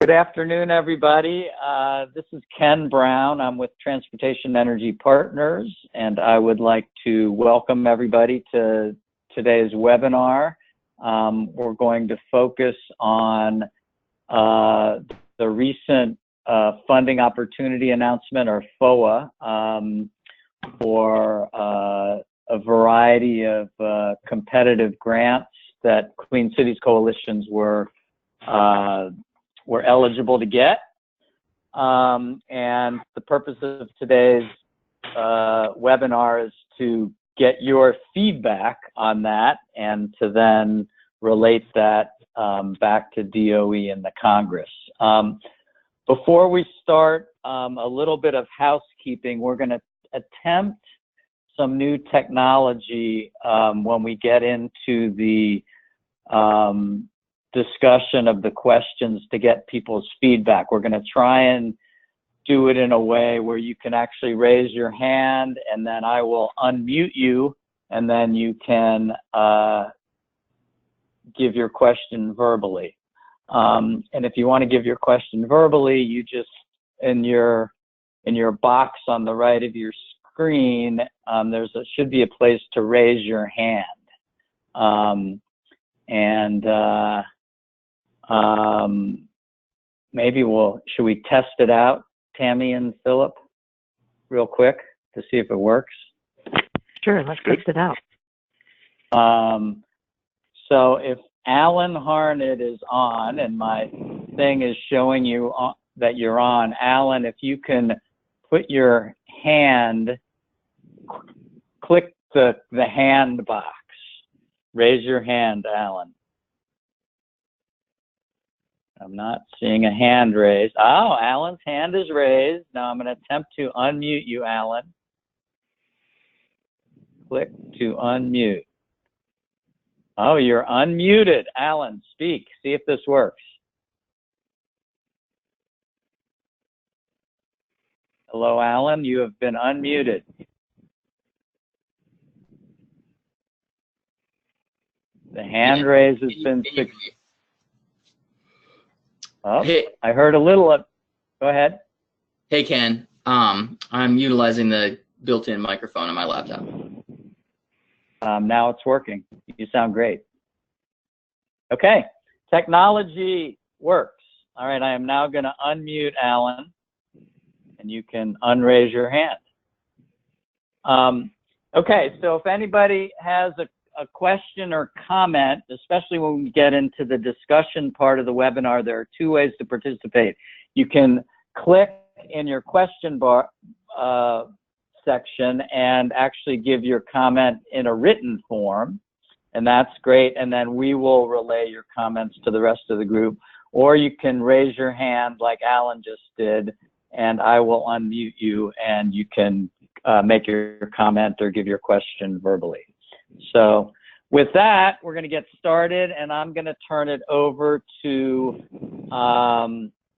Good afternoon, everybody. This is Ken Brown. I'm with Transportation Energy Partners, and I would like to welcome everybody to today's webinar. We're going to focus on the recent funding opportunity announcement, or FOA, for a variety of competitive grants that Clean Cities coalitions were eligible to get. And the purpose of today's webinar is to get your feedback on that and to then relate that back to DOE and the Congress. Before we start, a little bit of housekeeping. We're going to attempt some new technology when we get into the discussion of the questions to get people's feedback. We're going to try and do it in a way where you can actually raise your hand, and then I will unmute you, and then you can give your question verbally. And if you want to give your question verbally, you just, in your box on the right of your screen, should be a place to raise your hand. Maybe should we test it out, Tammy and Philip, real quick to see if it works? Sure, let's test it out. So if Alan Harnett is on, and my thing is showing you that you're on, Alan, if you can put your hand, click the hand box. Raise your hand, Alan. I'm not seeing a hand raised. Oh, Alan's hand is raised. Now I'm going to attempt to unmute you, Alan. Click to unmute. Oh, you're unmuted. Alan, speak. See if this works. Hello, Alan. You have been unmuted. The hand raise has been successful. Oh, hey, I heard a little of, go ahead. Hey, Ken. I'm utilizing the built-in microphone on my laptop. Now it's working. You sound great. Okay, technology works. All right, I am now going to unmute Alan, and you can unraise your hand. Okay, so if anybody has a question or comment, especially when we get into the discussion part of the webinar, there are two ways to participate. You can click in your question bar section and actually give your comment in a written form, and that's great, and then we will relay your comments to the rest of the group. Or you can raise your hand like Alan just did, and I will unmute you, and you can make your comment or give your question verbally. So with that, we're going to get started, and I'm going to turn it over to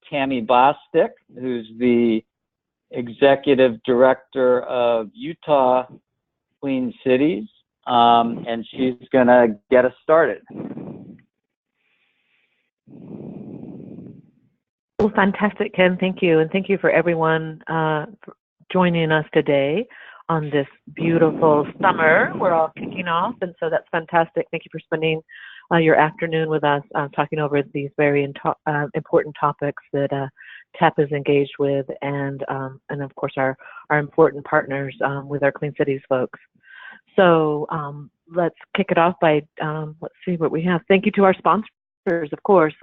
Tammy Bostic, who's the Executive Director of Utah Clean Cities, and she's going to get us started. Well, fantastic, Ken. Thank you, and thank you for everyone for joining us today on this beautiful summer. We're all kicking off, and so that's fantastic. Thank you for spending your afternoon with us talking over these very important topics that TAP is engaged with, and of course our important partners with our Clean Cities folks. So let's kick it off by, let's see what we have. Thank you to our sponsors, of course.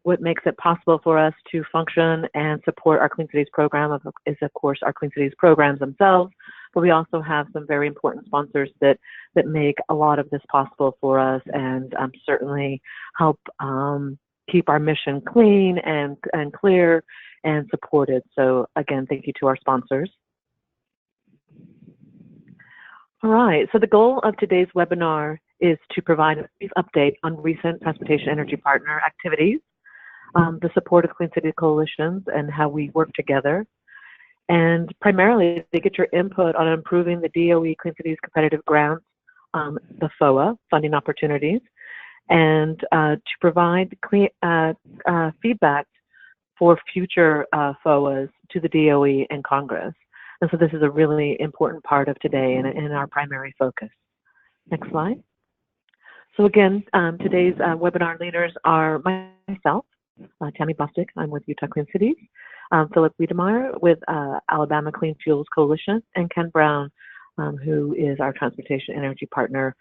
What makes it possible for us to function and support our Clean Cities program is, of course, our Clean Cities programs themselves, but we also have some very important sponsors that make a lot of this possible for us, and certainly help keep our mission clean and clear and supported. So again, thank you to our sponsors. All right, so the goal of today's webinar is to provide a brief update on recent Transportation Energy Partner activities, the support of Clean City coalitions, and how we work together, and primarily to get your input on improving the DOE Clean Cities competitive grants, the FOA funding opportunities, and to provide feedback for future FOAs to the DOE and Congress. And so this is a really important part of today and our primary focus. Next slide. So again, today's webinar leaders are myself, Tammy Bostic, I'm with Utah Clean Cities, Philip Wiedemeyer with Alabama Clean Fuels Coalition, and Ken Brown, who is our Transportation Energy Partner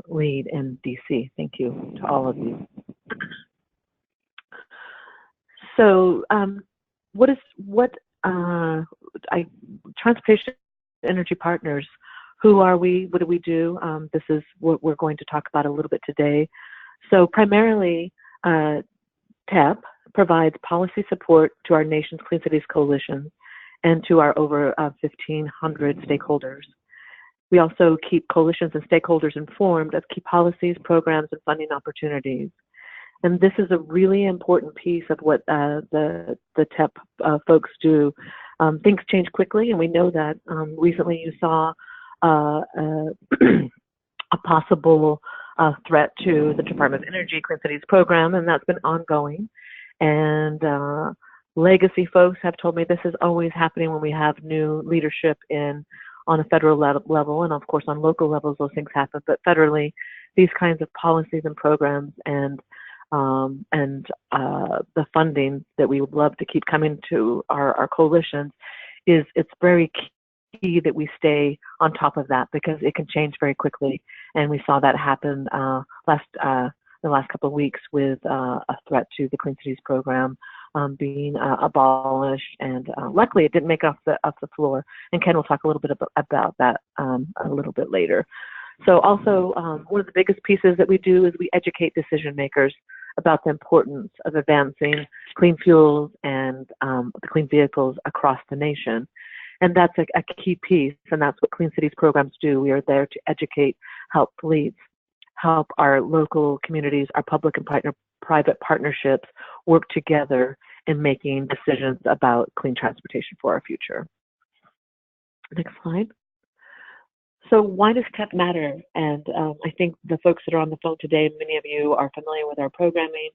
lead in DC. Thank you to all of you. So Transportation Energy Partners, who are we? What do we do? This is what we're going to talk about a little bit today. So primarily, TEP provides policy support to our nation's Clean Cities Coalition and to our over 1,500 stakeholders. We also keep coalitions and stakeholders informed of key policies, programs, and funding opportunities. And this is a really important piece of what the TEP folks do. Things change quickly, and we know that. Recently you saw a possible threat to the Department of Energy Clean Cities program, and that's been ongoing. And legacy folks have told me this is always happening when we have new leadership on a federal level, and of course on local levels those things happen, but federally these kinds of policies and programs and the funding that we would love to keep coming to our coalitions it's very key that we stay on top of that, because it can change very quickly, and we saw that happen the last couple of weeks with a threat to the Clean Cities program being abolished, and luckily it didn't make it off the floor. And Ken will talk a little bit about that a little bit later. So also one of the biggest pieces that we do is we educate decision makers about the importance of advancing clean fuels and the clean vehicles across the nation. And that's a key piece, and that's what Clean Cities programs do. We are there to educate, help fleets, help our local communities, our public and private partnerships work together in making decisions about clean transportation for our future. Next slide. So why does TEP matter? And I think the folks that are on the phone today, many of you are familiar with our programming,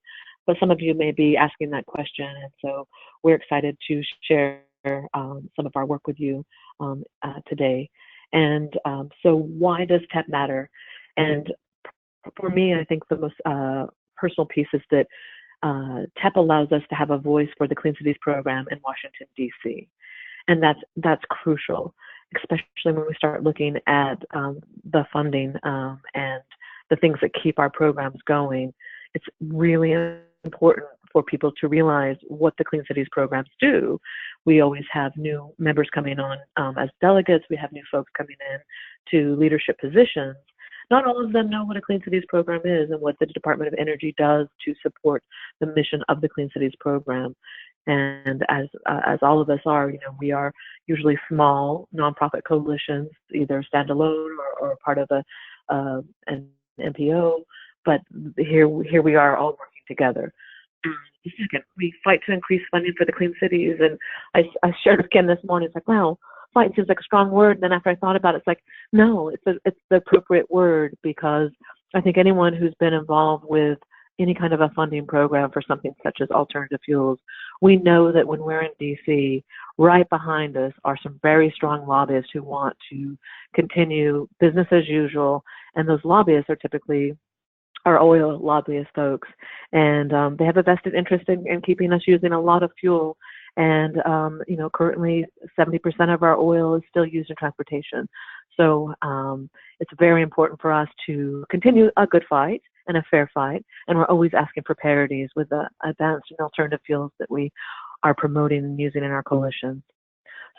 but some of you may be asking that question. And so we're excited to share some of our work with you today. And so why does TEP matter? And for me, I think the most personal piece is that TEP allows us to have a voice for the Clean Cities program in Washington, D.C. And that's crucial, especially when we start looking at the funding and the things that keep our programs going. It's really important for people to realize what the Clean Cities programs do. We always have new members coming on as delegates. We have new folks coming in to leadership positions. Not all of them know what a Clean Cities program is and what the Department of Energy does to support the mission of the Clean Cities program. And as all of us are, we are usually small nonprofit coalitions, either standalone or part of an NPO. But here we are all working together. Second, we fight to increase funding for the Clean Cities. And I shared with Ken this morning. It's like, wow, fight seems like a strong word. And then after I thought about it, it's like, no, it's the appropriate word, because I think anyone who's been involved with any kind of a funding program for something such as alternative fuels, we know that when we're in DC, right behind us are some very strong lobbyists who want to continue business as usual. And those lobbyists are typically our oil lobbyist folks. And they have a vested interest in keeping us using a lot of fuel. And, currently 70% of our oil is still used in transportation. So it's very important for us to continue a good fight and a fair fight. And we're always asking for parities with the advanced and alternative fuels that we are promoting and using in our coalitions.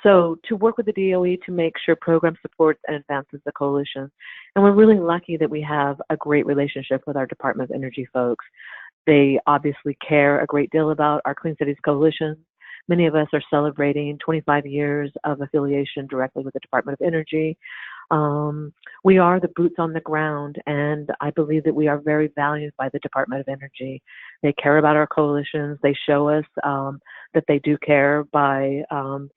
So to work with the DOE to make sure program supports and advances the coalition. And we're really lucky that we have a great relationship with our Department of Energy folks. They obviously care a great deal about our Clean Cities Coalition. Many of us are celebrating 25 years of affiliation directly with the Department of Energy. We are the boots on the ground, and I believe that we are very valued by the Department of Energy. They care about our coalitions. They show us that they do care by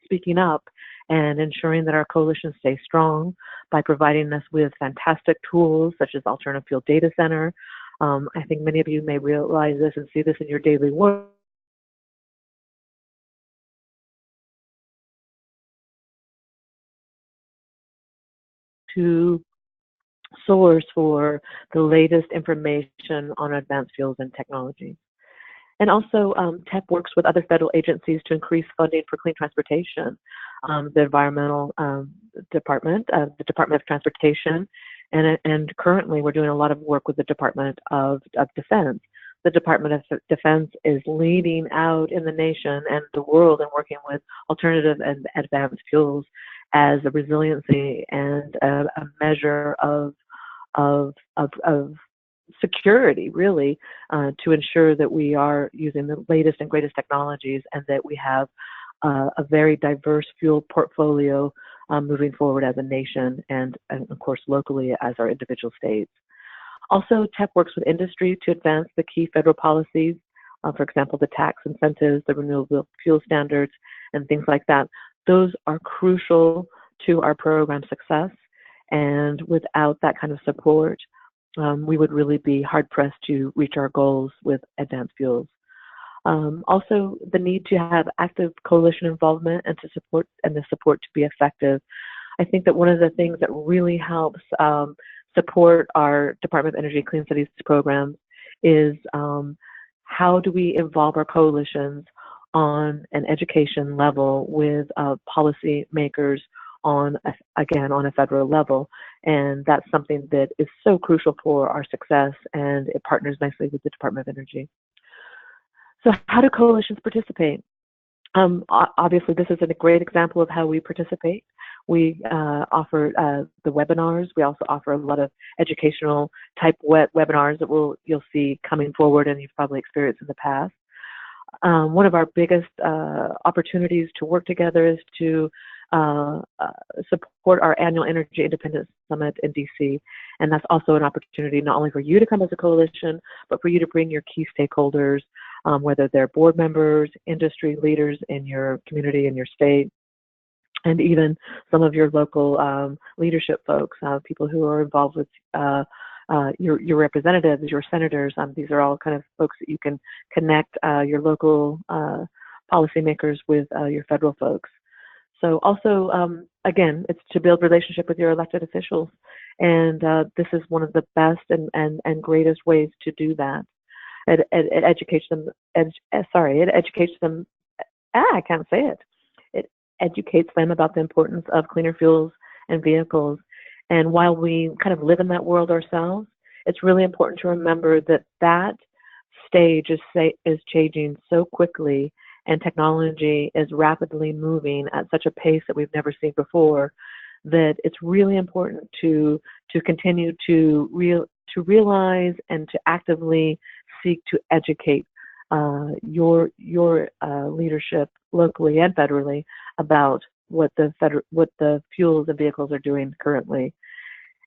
speaking up and ensuring that our coalitions stay strong by providing us with fantastic tools such as Alternative Fuel Data Center, I think many of you may realize this and see this in your daily work. To source for the latest information on advanced fuels and technology. And also, TEP works with other federal agencies to increase funding for clean transportation. The Environmental Department, the Department of Transportation, and currently we're doing a lot of work with the Department of Defense. The Department of Defense is leading out in the nation and the world and working with alternative and advanced fuels as a resiliency and a measure of security, really, to ensure that we are using the latest and greatest technologies and that we have a very diverse fuel portfolio moving forward as a nation and of course, locally as our individual states. Also, TEP works with industry to advance the key federal policies, for example, the tax incentives, the renewable fuel standards, and things like that. Those are crucial to our program success. And without that kind of support, we would really be hard-pressed to reach our goals with advanced fuels. Also, the need to have active coalition involvement and to support the support to be effective. I think that one of the things that really helps support our Department of Energy Clean Cities programs is how do we involve our coalitions on an education level with policy makers on a federal level. And that's something that is so crucial for our success, and it partners nicely with the Department of Energy. So how do coalitions participate? Obviously, this is a great example of how we participate. We offer the webinars. We also offer a lot of educational type webinars that you'll see coming forward and you've probably experienced in the past. One of our biggest opportunities to work together is to support our annual Energy Independence Summit in DC. And that's also an opportunity not only for you to come as a coalition, but for you to bring your key stakeholders, whether they're board members, industry leaders in your community, in your state, and even some of your local leadership folks, people who are involved with your representatives, your senators. These are all kind of folks that you can connect your local policymakers with your federal folks. So also, again, it's to build relationship with your elected officials. And this is one of the best and greatest ways to do that. It educates them, it educates them, I can't say it. It educates them about the importance of cleaner fuels and vehicles. And while we kind of live in that world ourselves, it's really important to remember that that stage is changing so quickly, and technology is rapidly moving at such a pace that we've never seen before, that it's really important to continue to realize and to actively seek to educate your leadership locally and federally about what the fuels and vehicles are doing currently.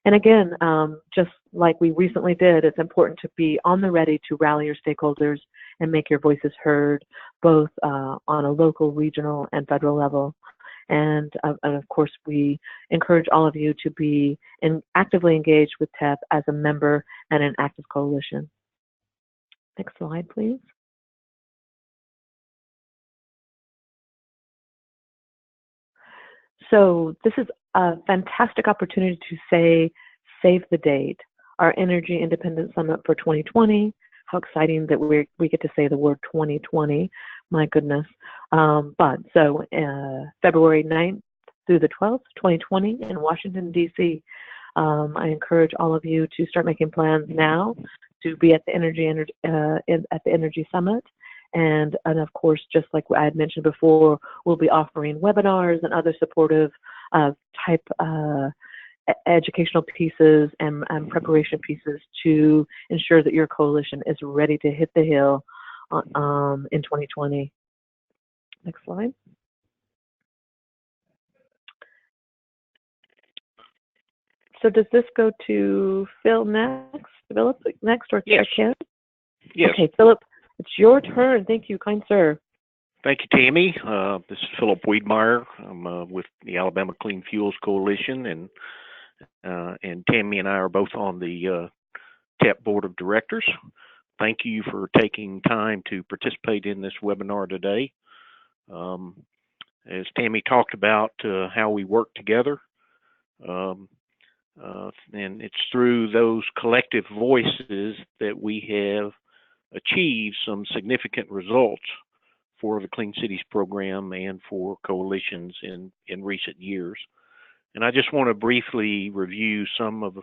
And again, just like we recently did, it's important to be on the ready to rally your stakeholders and make your voices heard, both on a local, regional, and federal level. And of course, we encourage all of you to be actively engaged with TEP as a member and an active coalition. Next slide, please. So this is a fantastic opportunity to save the date. Our Energy Independence Summit for 2020. How exciting that we get to say the word 2020. My goodness. February 9th through the 12th, 2020 in Washington, D.C. I encourage all of you to start making plans now to be at the Energy Summit. And of course, just like I had mentioned before, we'll be offering webinars and other supportive type educational pieces and preparation pieces to ensure that your coalition is ready to hit the hill in 2020. Next slide. So does this go to Phil next, or yes. Ken? Yes. Okay, Philip, it's your turn. Thank you, kind sir. Thank you, Tammy. This is Philip Wiedmeyer. I'm with the Alabama Clean Fuels Coalition, and Tammy and I are both on the TEP Board of Directors. Thank you for taking time to participate in this webinar today. As Tammy talked about how we work together, and it's through those collective voices that we have achieved some significant results for the Clean Cities program and for coalitions in recent years. And I just want to briefly review some of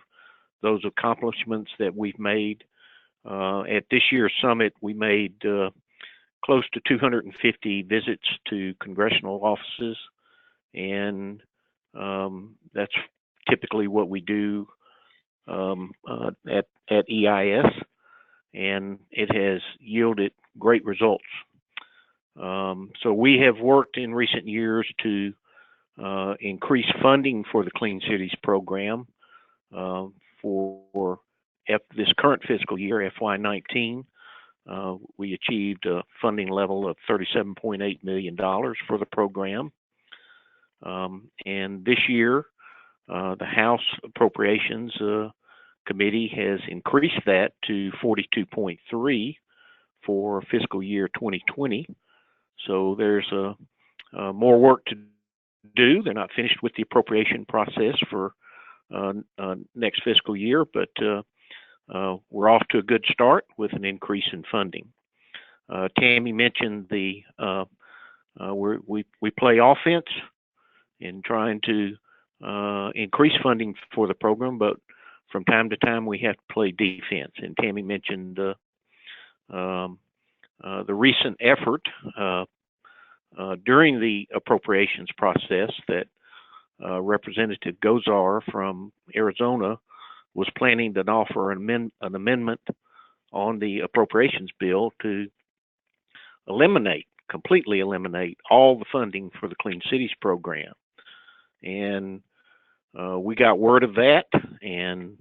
those accomplishments that we've made. At this year's summit, we made close to 250 visits to congressional offices, and that's typically what we do at EIS, and it has yielded great results. So we have worked in recent years to increase funding for the Clean Cities program for this current fiscal year, FY19. We achieved a funding level of $37.8 million for the program. And this year, the House Appropriations Committee has increased that to $42.3 for fiscal year 2020. So there's more work to do. They're not finished with the appropriation process for next fiscal year, but we're off to a good start with an increase in funding. Tammy mentioned we play offense in trying to increase funding for the program, but from time to time we have to play defense. And Tammy mentioned the recent effort during the appropriations process that Representative Gozar from Arizona was planning to offer an amendment on the appropriations bill to completely eliminate all the funding for the Clean Cities program. And we got word of that, and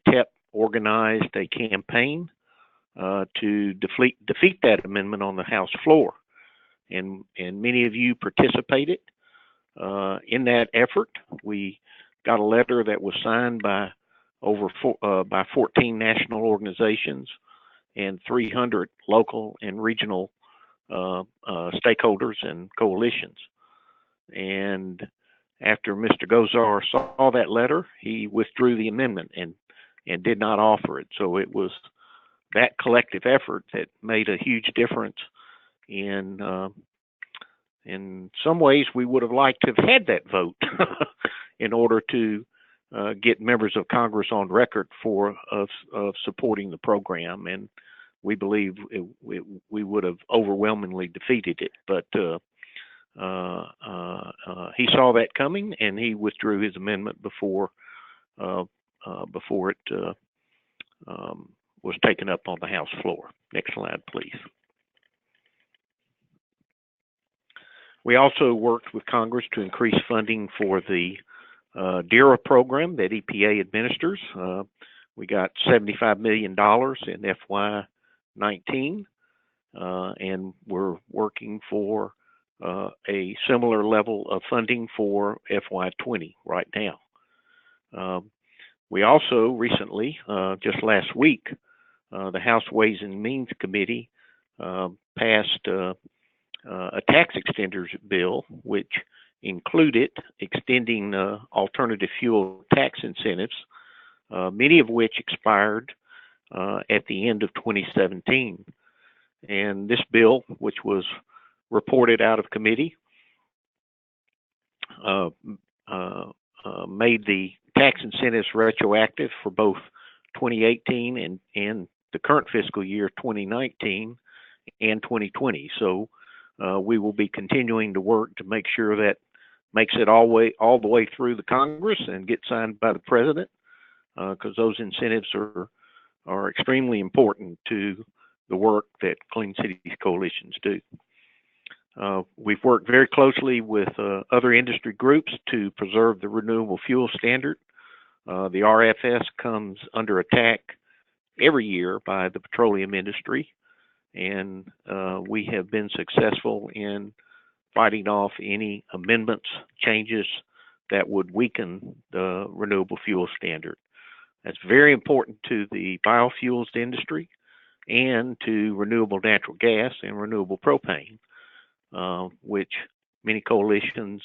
TEP organized a campaign to defeat that amendment on the House floor. And many of you participated in that effort. We got a letter that was signed by by 14 national organizations and 300 local and regional stakeholders and coalitions. And after Mr. Gozar saw that letter, he withdrew the amendment and did not offer it. So it was that collective effort that made a huge difference. In some ways, we would have liked to have had that vote in order to get members of Congress on record of supporting the program, and we believe we would have overwhelmingly defeated it. But he saw that coming, and he withdrew his amendment before it was taken up on the House floor. Next slide, please. We also worked with Congress to increase funding for the Deera program that EPA administers. We got $75 million in FY19, and we're working for a similar level of funding for FY20 right now. We also recently, just last week, the House Ways and Means Committee passed a tax extenders bill, which included extending alternative fuel tax incentives, many of which expired at the end of 2017. And this bill, which was reported out of committee, made the tax incentives retroactive for both 2018 and the current fiscal year 2019 and 2020. So we will be continuing to work to make sure that makes it all the way through the Congress and get signed by the President, because those incentives are extremely important to the work that Clean Cities coalitions do. We've worked very closely with other industry groups to preserve the renewable fuel standard. The RFS comes under attack every year by the petroleum industry, and we have been successful in fighting off any amendments, changes that would weaken the renewable fuel standard. That's very important to the biofuels industry and to renewable natural gas and renewable propane, which many coalitions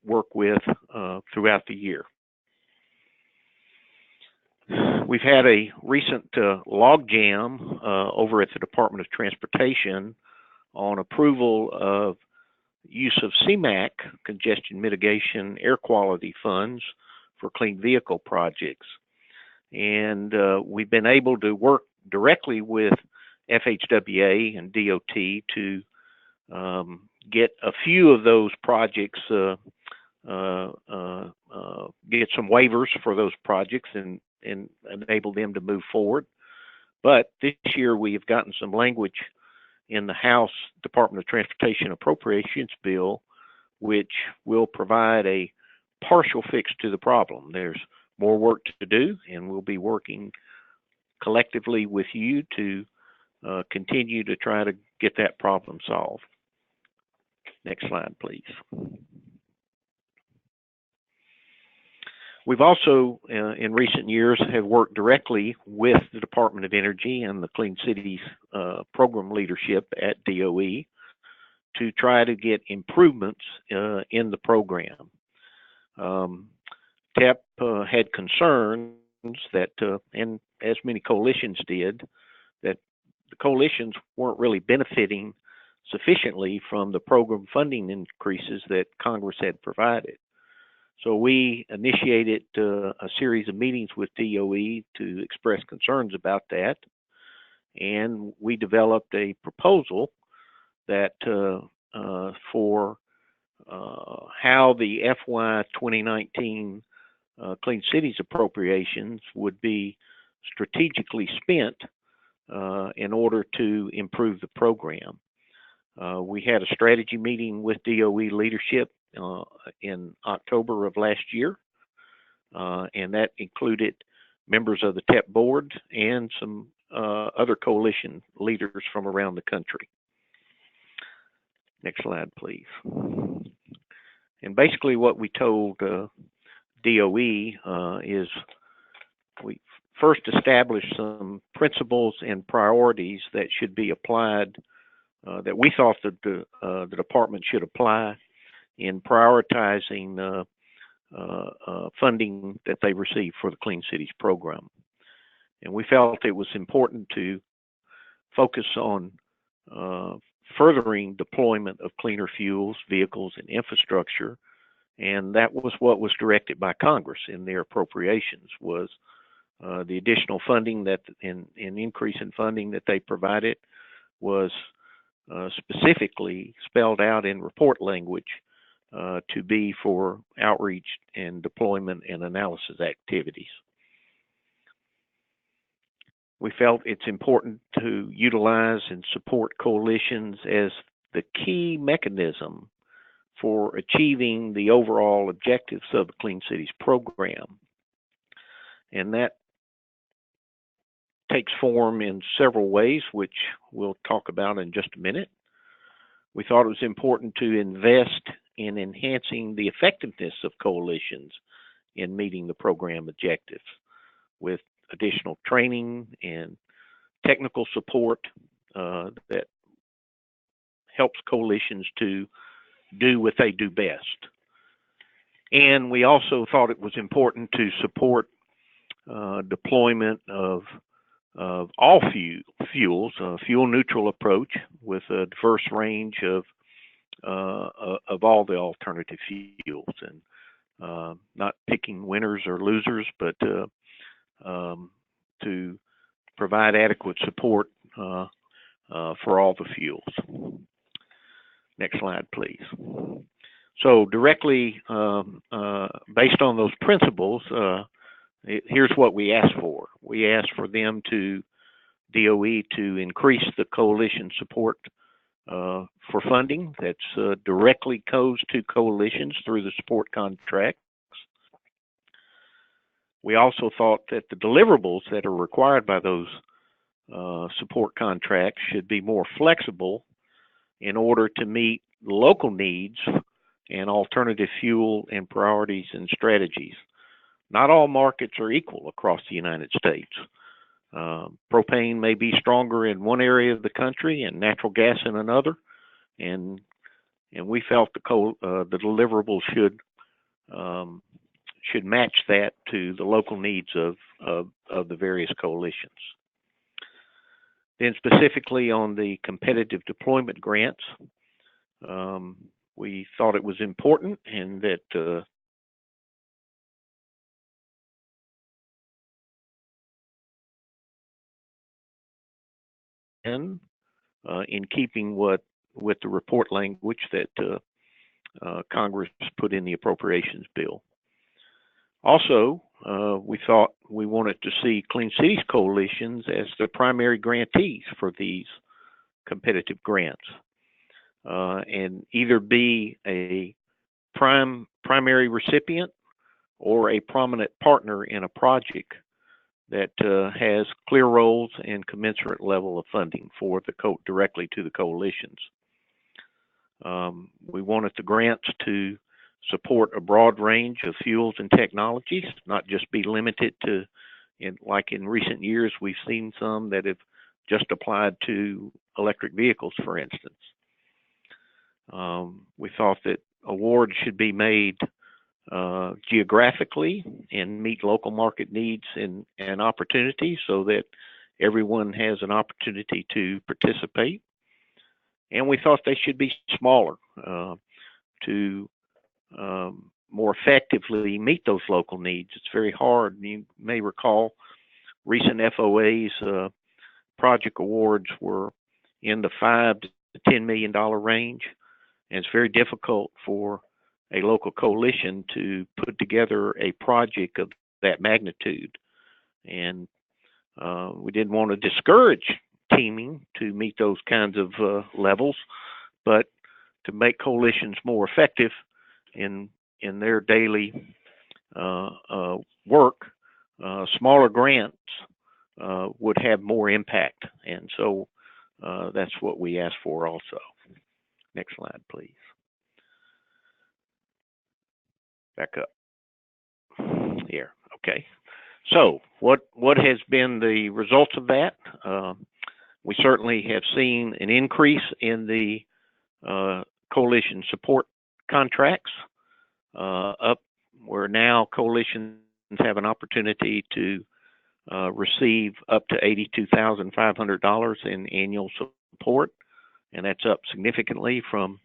work with throughout the year. We've had a recent logjam over at the Department of Transportation on approval of use of CMAQ, congestion mitigation air quality funds, for clean vehicle projects. And we've been able to work directly with FHWA and DOT to get a few of those projects, get some waivers for those projects and enable them to move forward. But this year we have gotten some language in the House Department of Transportation Appropriations bill, which will provide a partial fix to the problem. There's more work to do, and we'll be working collectively with you to continue to try to get that problem solved. Next slide, please. We've also, in recent years, have worked directly with the Department of Energy and the Clean Cities program leadership at DOE to try to get improvements in the program. TEP had concerns that, and as many coalitions did, that the coalitions weren't really benefiting sufficiently from the program funding increases that Congress had provided. So we initiated a series of meetings with DOE to express concerns about that, and we developed a proposal that for how the FY 2019 Clean Cities appropriations would be strategically spent in order to improve the program. We had a strategy meeting with DOE leadership in October of last year, and that included members of the TEP board and some other coalition leaders from around the country. Next slide, please. And basically what we told DOE is we first established some principles and priorities that should be applied, that we thought that the department should apply in prioritizing funding that they receive for the Clean Cities program. And we felt it was important to focus on furthering deployment of cleaner fuels, vehicles, and infrastructure. And that was what was directed by Congress in their appropriations, was the additional funding that, an increase in funding that they provided was specifically spelled out in report language to be for outreach and deployment and analysis activities. We felt it's important to utilize and support coalitions as the key mechanism for achieving the overall objectives of the Clean Cities program. And that takes form in several ways, which we'll talk about in just a minute. We thought it was important to invest in enhancing the effectiveness of coalitions in meeting the program objectives with additional training and technical support that helps coalitions to do what they do best. And we also thought it was important to support deployment of all fuels, a fuel neutral approach with a diverse range of all the alternative fuels, and not picking winners or losers, but to provide adequate support for all the fuels. Next slide, please. So directly based on those principles, here's what we asked for. We asked for them DOE to increase the coalition support for funding that's directly goes to coalitions through the support contracts. We also thought that the deliverables that are required by those support contracts should be more flexible in order to meet local needs and alternative fuel and priorities and strategies. not all markets are equal across the United States. Propane may be stronger in one area of the country and natural gas in another, and we felt the deliverables should match that to the local needs of the various coalitions. Then specifically on the competitive deployment grants, we thought it was important and that in keeping with the report language that Congress put in the appropriations bill. Also, we thought we wanted to see Clean Cities coalitions as the primary grantees for these competitive grants, and either be a primary recipient or a prominent partner in a project that has clear roles and commensurate level of funding for directly to the coalitions. We wanted the grants to support a broad range of fuels and technologies, not just be limited to, like in recent years, we've seen some that have just applied to electric vehicles, for instance. We thought that awards should be made geographically and meet local market needs and opportunities so that everyone has an opportunity to participate. And we thought they should be smaller to more effectively meet those local needs. It's very hard. You may recall recent FOA's project awards were in the $5 to $10 million range, and it's very difficult for a local coalition to put together a project of that magnitude. And we didn't want to discourage teaming to meet those kinds of levels, but to make coalitions more effective in their daily work, smaller grants would have more impact. And so that's what we asked for also. Next slide, please. Back up. Here. Okay. So what has been the results of that? We certainly have seen an increase in the coalition support contracts up where now coalitions have an opportunity to receive up to $82,500 in annual support, and that's up significantly from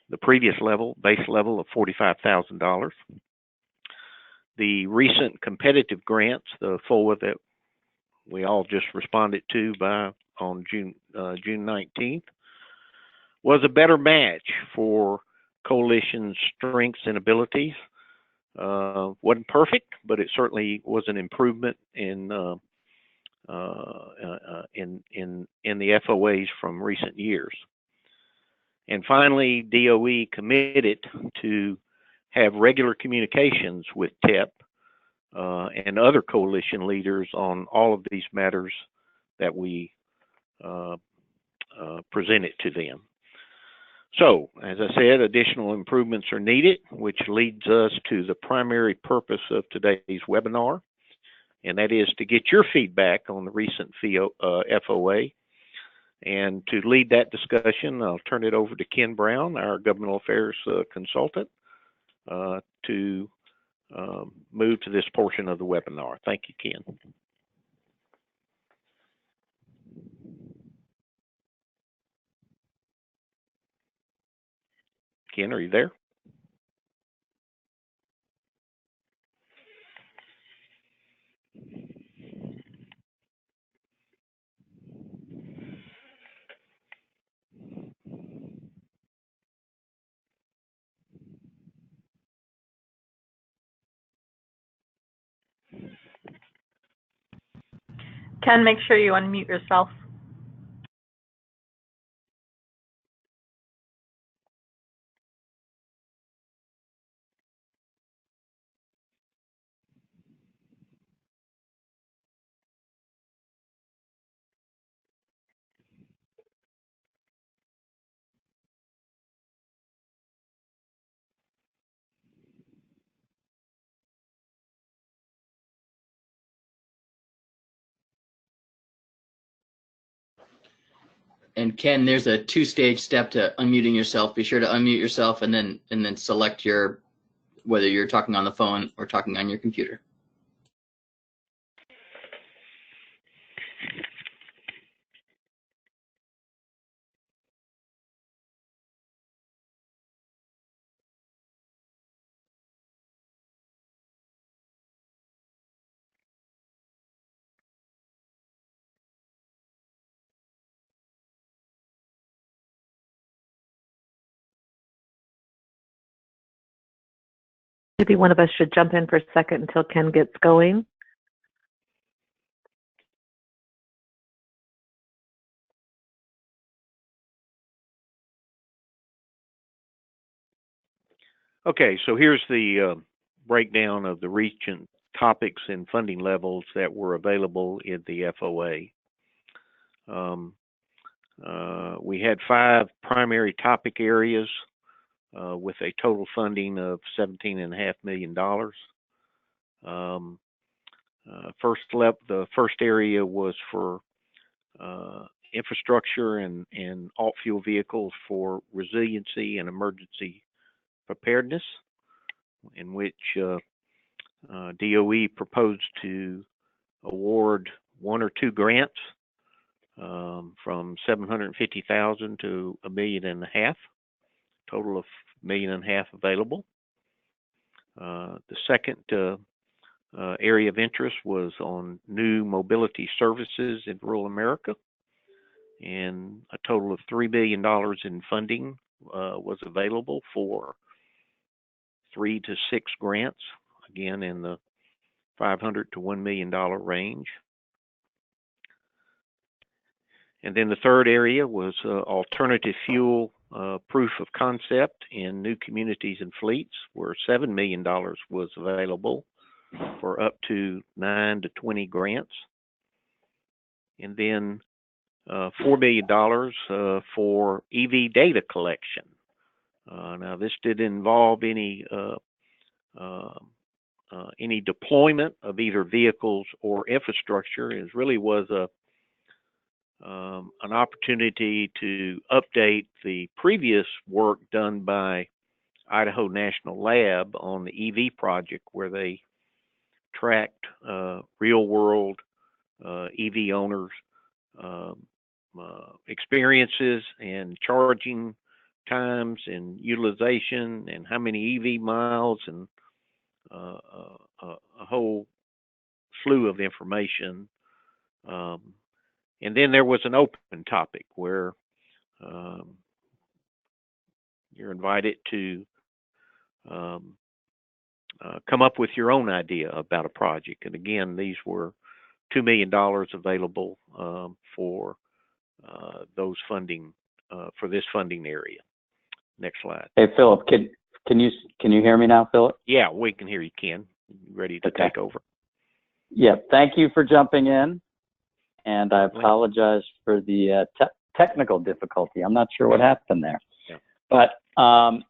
the previous base level of $45,000. The recent competitive grants, the FOA that we all just responded to on June 19th, was a better match for coalition's strengths and abilities. Wasn't perfect, but it certainly was an improvement in the FOAs from recent years. And finally, DOE committed to have regular communications with TEP and other coalition leaders on all of these matters that we presented to them. So, as I said, additional improvements are needed, which leads us to the primary purpose of today's webinar, and that is to get your feedback on the recent FOA. And to lead that discussion, I'll turn it over to Ken Brown, our governmental affairs consultant, to move to this portion of the webinar. Thank you, Ken. Ken, are you there? Ken, make sure you unmute yourself. And Ken, there's a 2-stage step to unmuting yourself. Be sure to unmute yourself and then select whether you're talking on the phone or talking on your computer. Maybe one of us should jump in for a second until Ken gets going. Okay, so here's the breakdown of the region topics and funding levels that were available in the FOA. We had 5 primary topic areas with a total funding of $17.5 million. The first area was for infrastructure and alt fuel vehicles for resiliency and emergency preparedness, in which DOE proposed to award 1 or 2 grants from $750,000 to $1.5 million, total of $1.5 million available. The second area of interest was on new mobility services in rural America, and a total of $3 billion in funding was available for 3 to 6 grants, again in the $500 to $1 million range. And then the third area was alternative fuel proof of concept in new communities and fleets, where $7 million was available for up to 9 to 20 grants. And then $4 billion for EV data collection. Now, this didn't involve any deployment of either vehicles or infrastructure. It really was an opportunity to update the previous work done by Idaho National Lab on the EV project, where they tracked real-world EV owners' experiences and charging times and utilization and how many EV miles and a whole slew of information. And then there was an open topic where you're invited to come up with your own idea about a project. And again, these were $2 million available for those funding for this funding area. Next slide. Hey, Philip, can you hear me now, Philip? Yeah, we can hear you, Ken. Ready to take over. Yeah, thank you for jumping in. And I apologize for the technical difficulty. I'm not sure what happened there. Yeah. But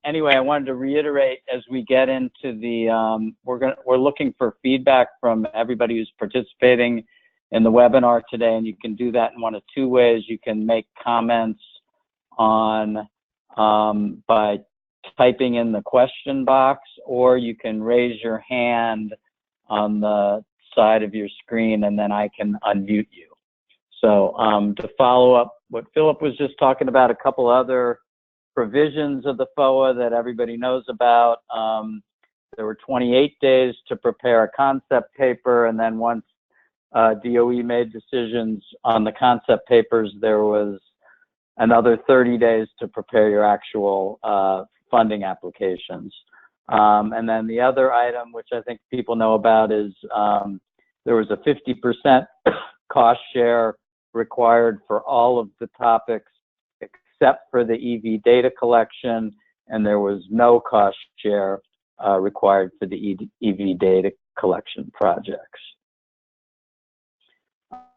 anyway, I wanted to reiterate as we get into the, we're looking for feedback from everybody who's participating in the webinar today, and you can do that in one of 2 ways. You can make comments on by typing in the question box, or you can raise your hand on the side of your screen, and then I can unmute you. So to follow up what Philip was just talking about, a couple other provisions of the FOA that everybody knows about. There were 28 days to prepare a concept paper, and then once DOE made decisions on the concept papers, there was another 30 days to prepare your actual funding applications. And then the other item, which I think people know about, is there was a 50% cost share required for all of the topics except for the EV data collection, and there was no cost share required for the EV data collection projects.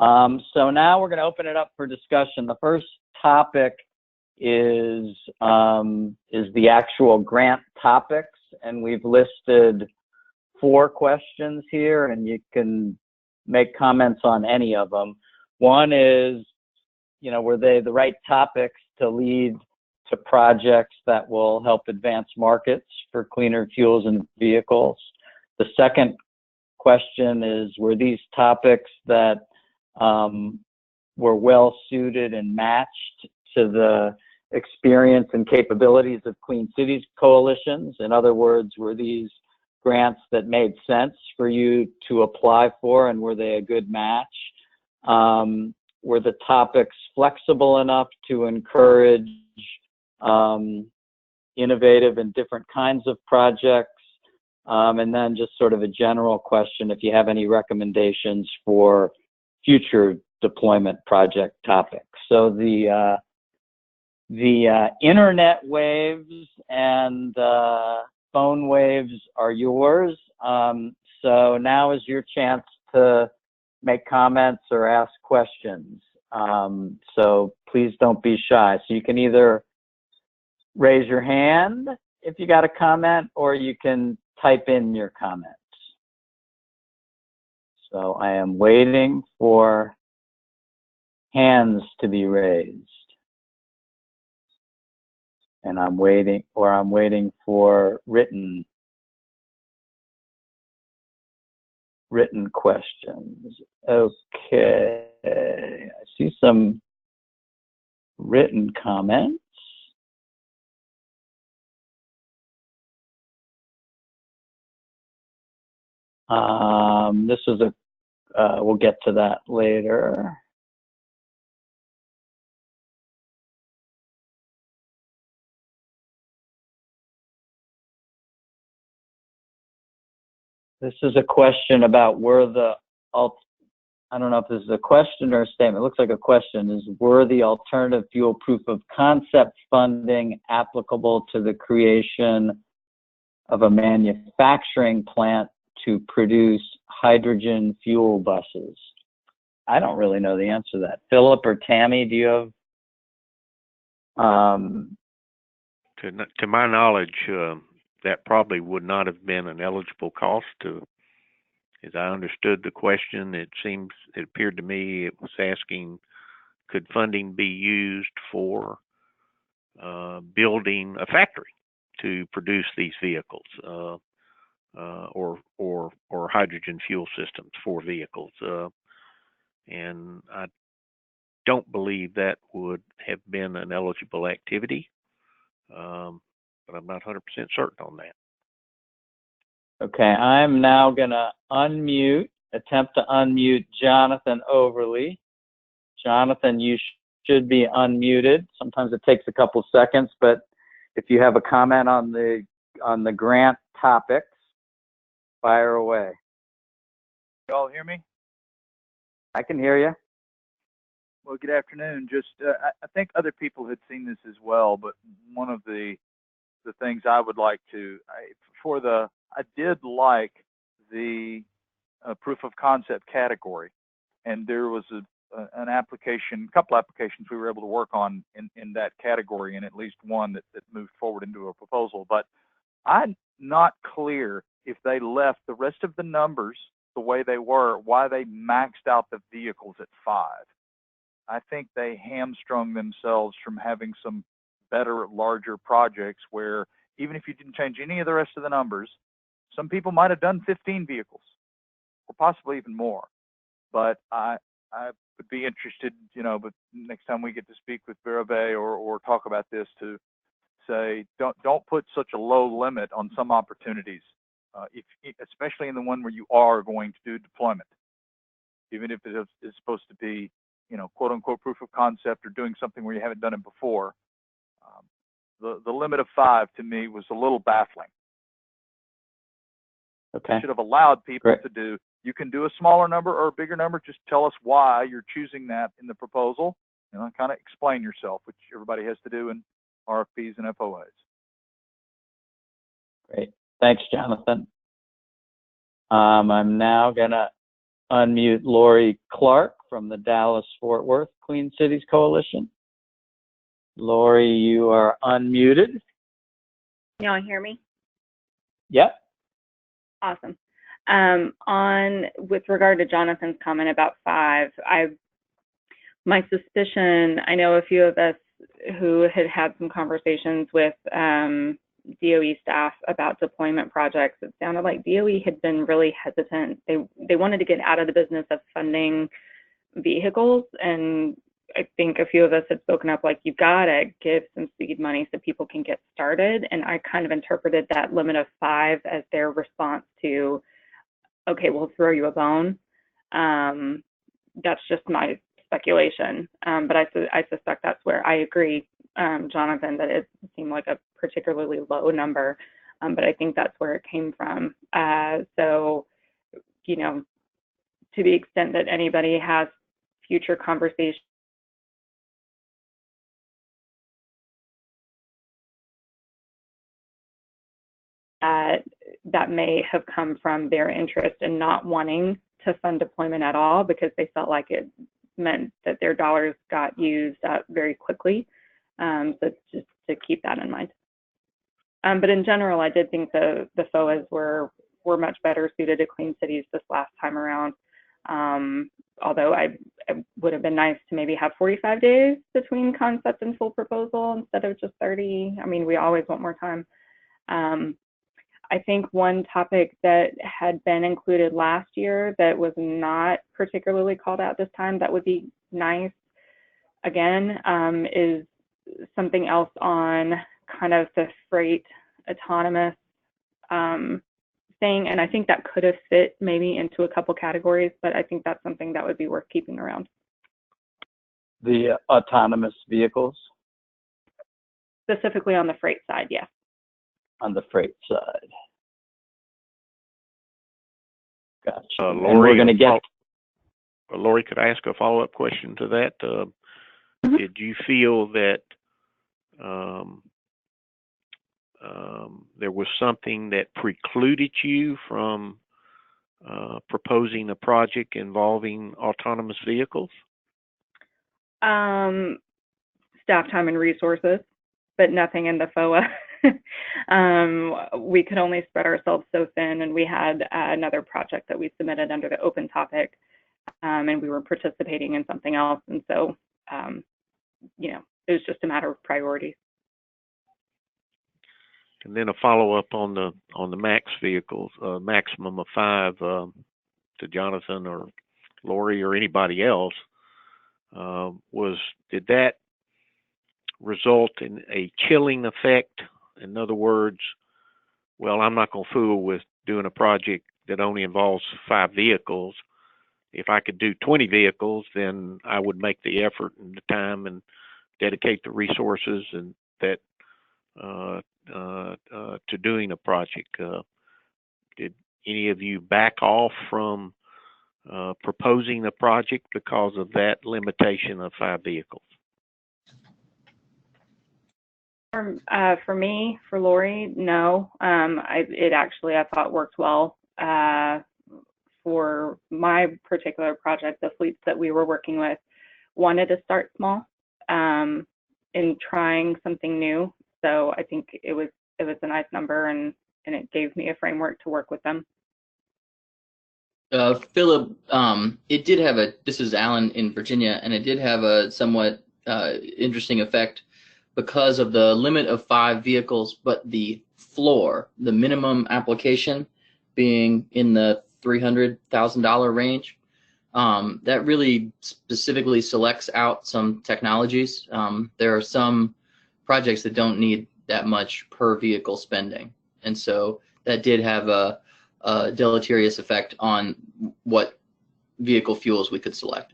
So now we're going to open it up for discussion. The first topic is the actual grant topics, and we've listed 4 questions here, and you can make comments on any of them. One is, were they the right topics to lead to projects that will help advance markets for cleaner fuels and vehicles? The second question is, were these topics that were well suited and matched to the experience and capabilities of Clean Cities coalitions? In other words, were these grants that made sense for you to apply for, and were they a good match? Were the topics flexible enough to encourage innovative and different kinds of projects? And then just sort of a general question, if you have any recommendations for future deployment project topics. So the internet waves and phone waves are yours. So now is your chance to make comments or ask questions. So please don't be shy. So you can either raise your hand if you got a comment, or you can type in your comments. So I am waiting for hands to be raised. And I'm waiting for written questions. Okay, I see some written comments. This is we'll get to that later. This is a question about I don't know if this is a question or a statement. It looks like a question. Is, were the alternative fuel proof of concept funding applicable to the creation of a manufacturing plant to produce hydrogen fuel buses? I don't really know the answer to that. Philip or Tammy, do you have? To my knowledge, that probably would not have been an eligible cost. As I understood the question, it appeared to me it was asking, could funding be used for building a factory to produce these vehicles, or hydrogen fuel systems for vehicles? And I don't believe that would have been an eligible activity, but I'm not 100% certain on that. Okay, I'm now going to attempt to unmute Jonathan Overly. Jonathan, you should be unmuted. Sometimes it takes a couple seconds, but if you have a comment on the grant topics, fire away. You all hear me? I can hear you. Well, good afternoon. Just, I think other people had seen this as well, but one of the things I would like to, I did like the proof of concept category, and there was a couple applications we were able to work on in that category, and at least one that moved forward into a proposal. But I'm not clear if they left the rest of the numbers the way they were, why they maxed out the vehicles at 5. I think they hamstrung themselves from having some better, larger projects where even if you didn't change any of the rest of the numbers, some people might have done 15 vehicles or possibly even more. But I would be interested, but next time we get to speak with Birabe or talk about this, to say, don't put such a low limit on some opportunities, especially in the one where you are going to do deployment, even if it is supposed to be, quote unquote proof of concept or doing something where you haven't done it before. The limit of 5 to me was a little baffling. Okay. Should have allowed people to do. You can do a smaller number or a bigger number. Just tell us why you're choosing that in the proposal. Kind of explain yourself, which everybody has to do in RFPs and FOAs. Great. Thanks, Jonathan. I'm now going to unmute Lori Clark from the Dallas-Fort Worth Clean Cities Coalition. Lori, you are unmuted. Y'all hear me? Yep. Awesome. With regard to Jonathan's comment about 5, My suspicion, I know a few of us who had some conversations with DOE staff about deployment projects. It sounded like DOE had been really hesitant. They wanted to get out of the business of funding vehicles, and I think a few of us had spoken up like, you gotta give some seed money so people can get started. And I kind of interpreted that limit of 5 as their response to, okay, we'll throw you a bone. That's just my speculation, but I suspect that's where I agree, Jonathan, that it seemed like a particularly low number, but I think that's where it came from. So, you know, to the extent that anybody has future conversations that may have come from their interest in not wanting to fund deployment at all because they felt like it meant that their dollars got used up very quickly. So just to keep that in mind. But in general, I did think the FOAs were much better suited to clean cities this last time around. Although it would have been nice to maybe have 45 days between concept and full proposal instead of just 30. I mean, we always want more time. I think one topic that had been included last year that was not particularly called out this time that would be nice, again, is something else on kind of the freight autonomous thing. And I think that could have fit maybe into a couple categories, but I think that's something that would be worth keeping around. The autonomous vehicles? Specifically on the freight side, yes. On the freight side. Gotcha. Lori, and we're going to get. Lori, could I ask a follow-up question to that? Did you feel that there was something that precluded you from proposing a project involving autonomous vehicles? Staff time and resources, but nothing in the FOA. We could only spread ourselves so thin, and we had another project that we submitted under the open topic, and we were participating in something else, and so you know, it was just a matter of priorities. And then a follow-up on the max vehicles, maximum of 5, to Jonathan or Lori or anybody else. Did that result in a chilling effect? In other words, well, I'm not going to fool with doing a project that only involves 5 vehicles. If I could do 20 vehicles, then I would make the effort and the time and dedicate the resources and that to doing a project. Did any of you back off from proposing a project because of that limitation of 5 vehicles? For me, for Lori, no. It actually, I thought, worked well. For my particular project, the fleets that we were working with wanted to start small in trying something new. So I think it was a nice number, and it gave me a framework to work with them. Philip, it did have this is Alan in Virginia, and it did have a somewhat interesting effect because of the limit of 5 vehicles, but the floor, the minimum application being in the $300,000 range. That really specifically selects out some technologies. There are some projects that don't need that much per vehicle spending. And so that did have a deleterious effect on what vehicle fuels we could select.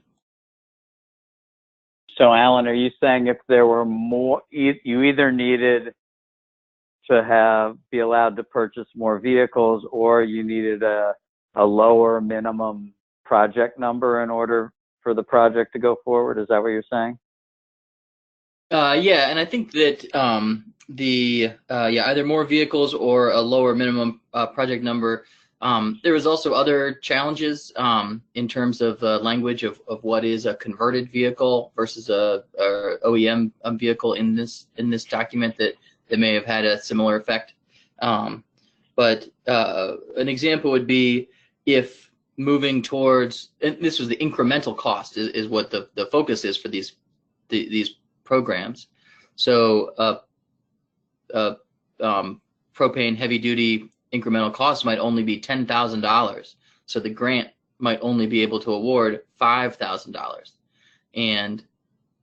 So, Alan, are you saying if there were more, you either needed to be allowed to purchase more vehicles, or you needed a lower minimum project number in order for the project to go forward? Is that what you're saying? Yeah, and I think that either more vehicles or a lower minimum project number. There was also other challenges in terms of language of what is a converted vehicle versus a OEM vehicle in this document that may have had a similar effect. But an example would be if moving towards, and this was the incremental cost is what the focus is for these programs. So propane heavy duty incremental costs might only be $10,000. So the grant might only be able to award $5,000. And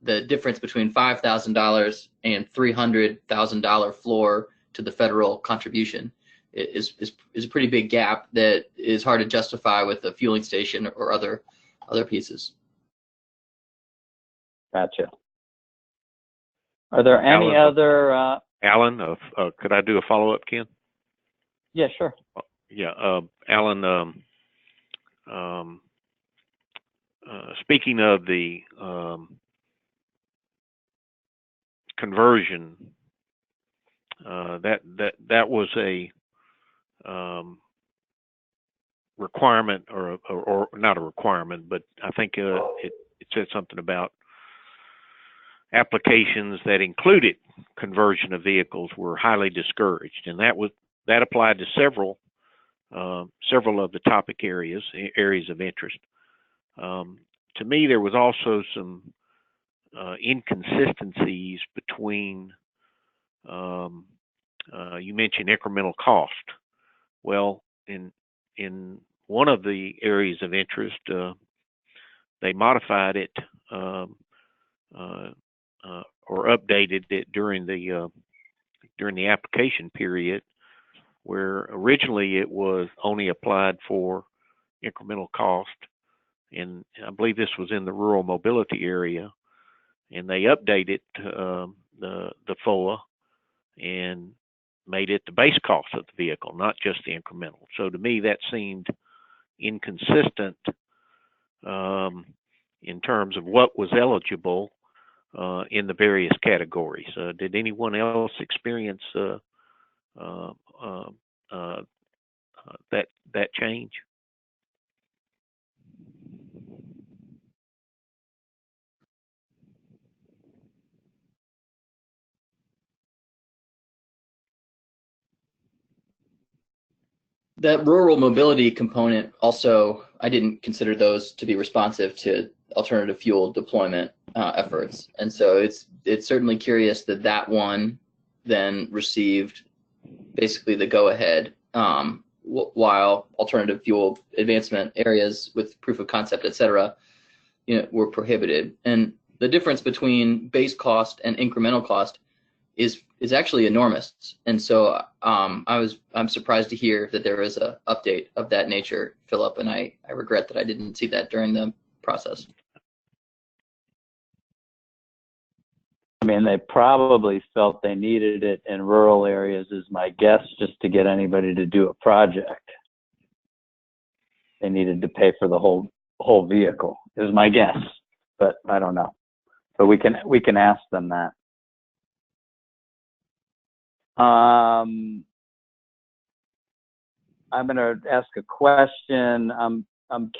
the difference between $5,000 and $300,000 floor to the federal contribution is a pretty big gap that is hard to justify with a fueling station or other pieces. Gotcha. Are there any other? Alan, could I do a follow-up, Ken? Yeah, sure. Yeah, Alan. Speaking of the conversion, that was a requirement, or not a requirement, but I think it said something about applications that included conversion of vehicles were highly discouraged, and that applied to several of the topic areas of interest. To me, there was also some inconsistencies between. You mentioned incremental cost. Well, in one of the areas of interest, they modified it or updated it during the application period, where originally it was only applied for incremental cost, and I believe this was in the rural mobility area, and they updated the FOA and made it the base cost of the vehicle, not just the incremental. So to me, that seemed inconsistent in terms of what was eligible in the various categories. Did anyone else experience that change? That rural mobility component also, I didn't consider those to be responsive to alternative fuel deployment efforts, and so it's certainly curious that one then received basically the go-ahead, while alternative fuel advancement areas with proof of concept, et cetera, were prohibited. And the difference between base cost and incremental cost is actually enormous. And so I'm surprised to hear that there is a update of that nature, Philip, and I regret that I didn't see that during the process. I mean, they probably felt they needed it in rural areas, is my guess, just to get anybody to do a project. They needed to pay for the whole vehicle, is my guess, but I don't know. But we can ask them that. I'm going to ask a question. I'm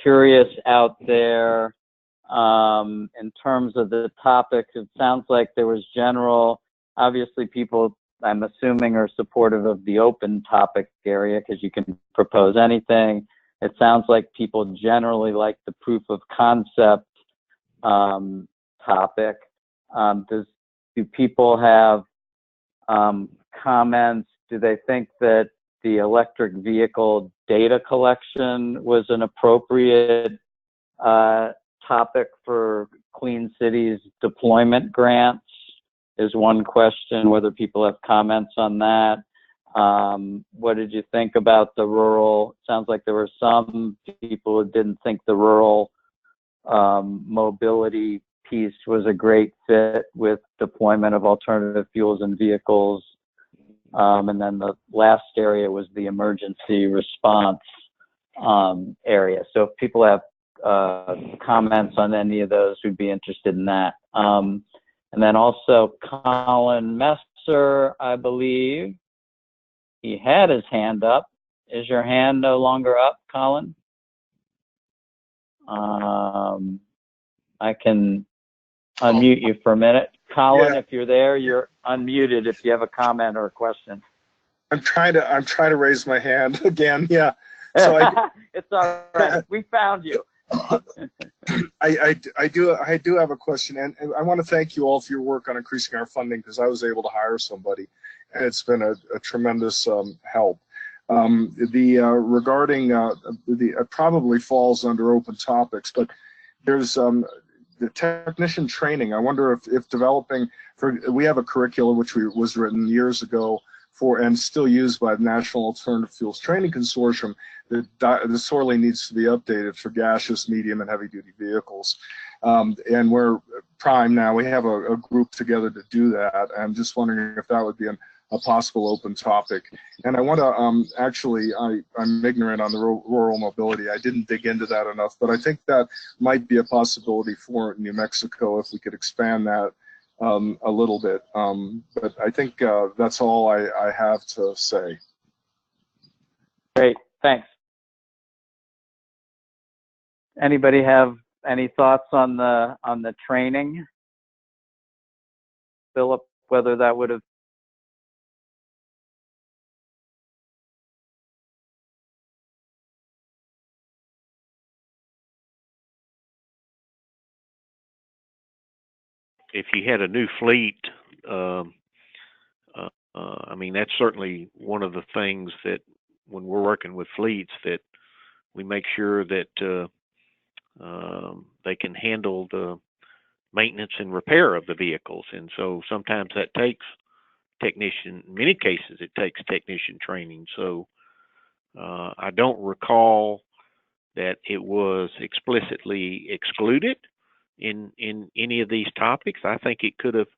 curious out there. In terms of the topics, it sounds like there was general, obviously people, I'm assuming, are supportive of the open topic area because you can propose anything. It sounds like people generally like the proof of concept topic. Do people have comments? Do they think that the electric vehicle data collection was an appropriate topic for Clean Cities deployment grants? Is one question, whether people have comments on that. What did you think about the rural? Sounds like there were some people who didn't think the rural mobility piece was a great fit with deployment of alternative fuels and vehicles. And then the last area was the emergency response area. So if people have comments on any of those, we'd be interested in that. And then also Colin Messer, I believe he had his hand up. Is your hand no longer up, Colin? I can unmute you for a minute. Colin, yeah. If you're there, you're unmuted if you have a comment or a question. I'm trying to raise my hand again. Yeah. So It's all right. We found you. I do have a question, and I want to thank you all for your work on increasing our funding, because I was able to hire somebody, and it's been a tremendous help. Regarding it probably falls under open topics, but there's the technician training. I wonder if developing we have a curriculum which was written years ago and still used by the National Alternative Fuels Training Consortium that sorely needs to be updated for gaseous, medium, and heavy-duty vehicles. And we're primed now. We have a group together to do that. I'm just wondering if that would be a possible open topic. And I want to actually, I'm ignorant on the rural mobility. I didn't dig into that enough, but I think that might be a possibility for New Mexico if we could expand that a little bit. But I think that's all I have to say. Great, thanks. Anybody have any thoughts on the training? Philip, whether that would have if you had a new fleet, I mean, that's certainly one of the things that when we're working with fleets, that we make sure that they can handle the maintenance and repair of the vehicles. And so sometimes that takes technician, in many cases it takes technician training. So I don't recall that it was explicitly excluded in any of these topics. I think it could have,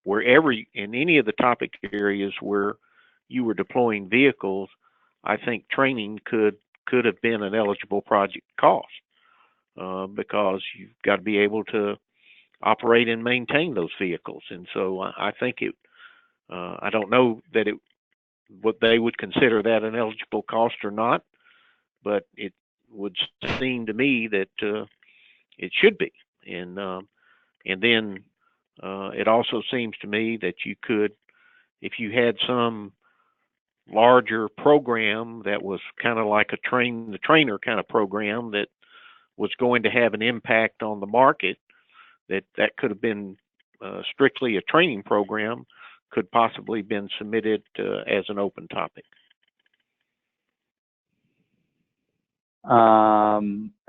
in any of the topic areas where you were deploying vehicles, I think training could have been an eligible project cost, because you've got to be able to operate and maintain those vehicles. And so I think I don't know that what they would consider that an eligible cost or not, but it would seem to me that it should be. And then it also seems to me that you could, if you had some larger program that was kind of like a train the trainer kind of program that was going to have an impact on the market, that could have been strictly a training program, could possibly been submitted as an open topic.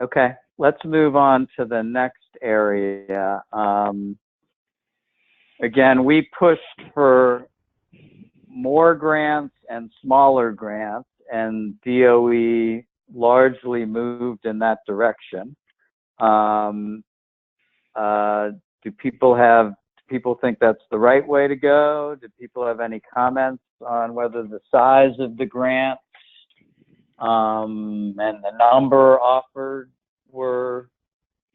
Okay, let's move on to the next area. Again, we pushed for more grants and smaller grants, and DOE largely moved in that direction. Do people think that's the right way to go? Do people have any comments on whether the size of the grants and the number offered were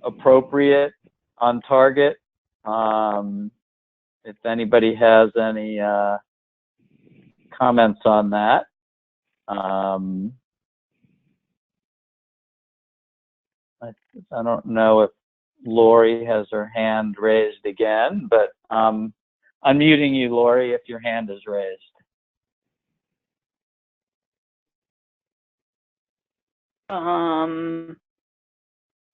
appropriate, on target? If anybody has any comments on that. I don't know if Lori has her hand raised again, but unmuting you, Lori, if your hand is raised.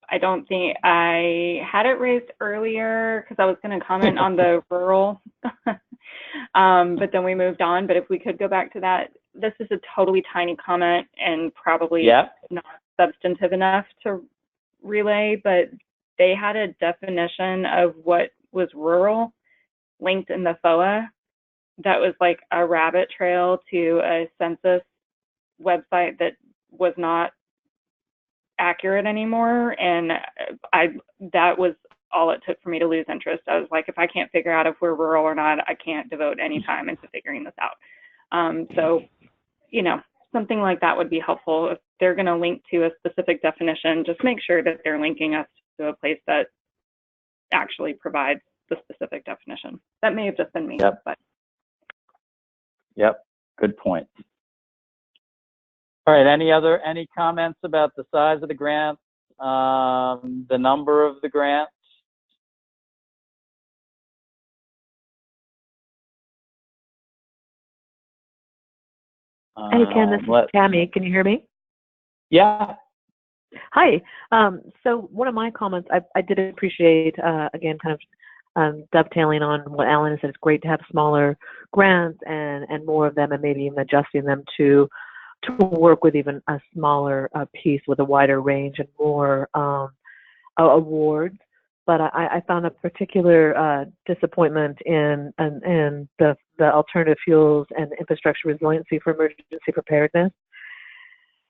I don't think I had it raised earlier because I was going to comment on the rural, but then we moved on. But if we could go back to that, this is a totally tiny comment and probably not substantive enough to relay, but they had a definition of what was rural linked in the FOA that was like a rabbit trail to a census website that was not accurate anymore, and that was all it took for me to lose interest. I was like, if I can't figure out if we're rural or not, I can't devote any time into figuring this out. So, you know, something like that would be helpful. If they're going to link to a specific definition, just make sure that they're linking us to a place that actually provides the specific definition. That may have just been me. But Good point. All right, any comments about the size of the grants, the number of the grants? Hey, Ken, this is Tammy. Can you hear me? Yeah. Hi. So one of my comments, I did appreciate, again, kind of dovetailing on what Alan said. It's great to have smaller grants and more of them, and maybe even adjusting them to work with even a smaller piece with a wider range and more awards. But I found a particular disappointment in the alternative fuels and infrastructure resiliency for emergency preparedness.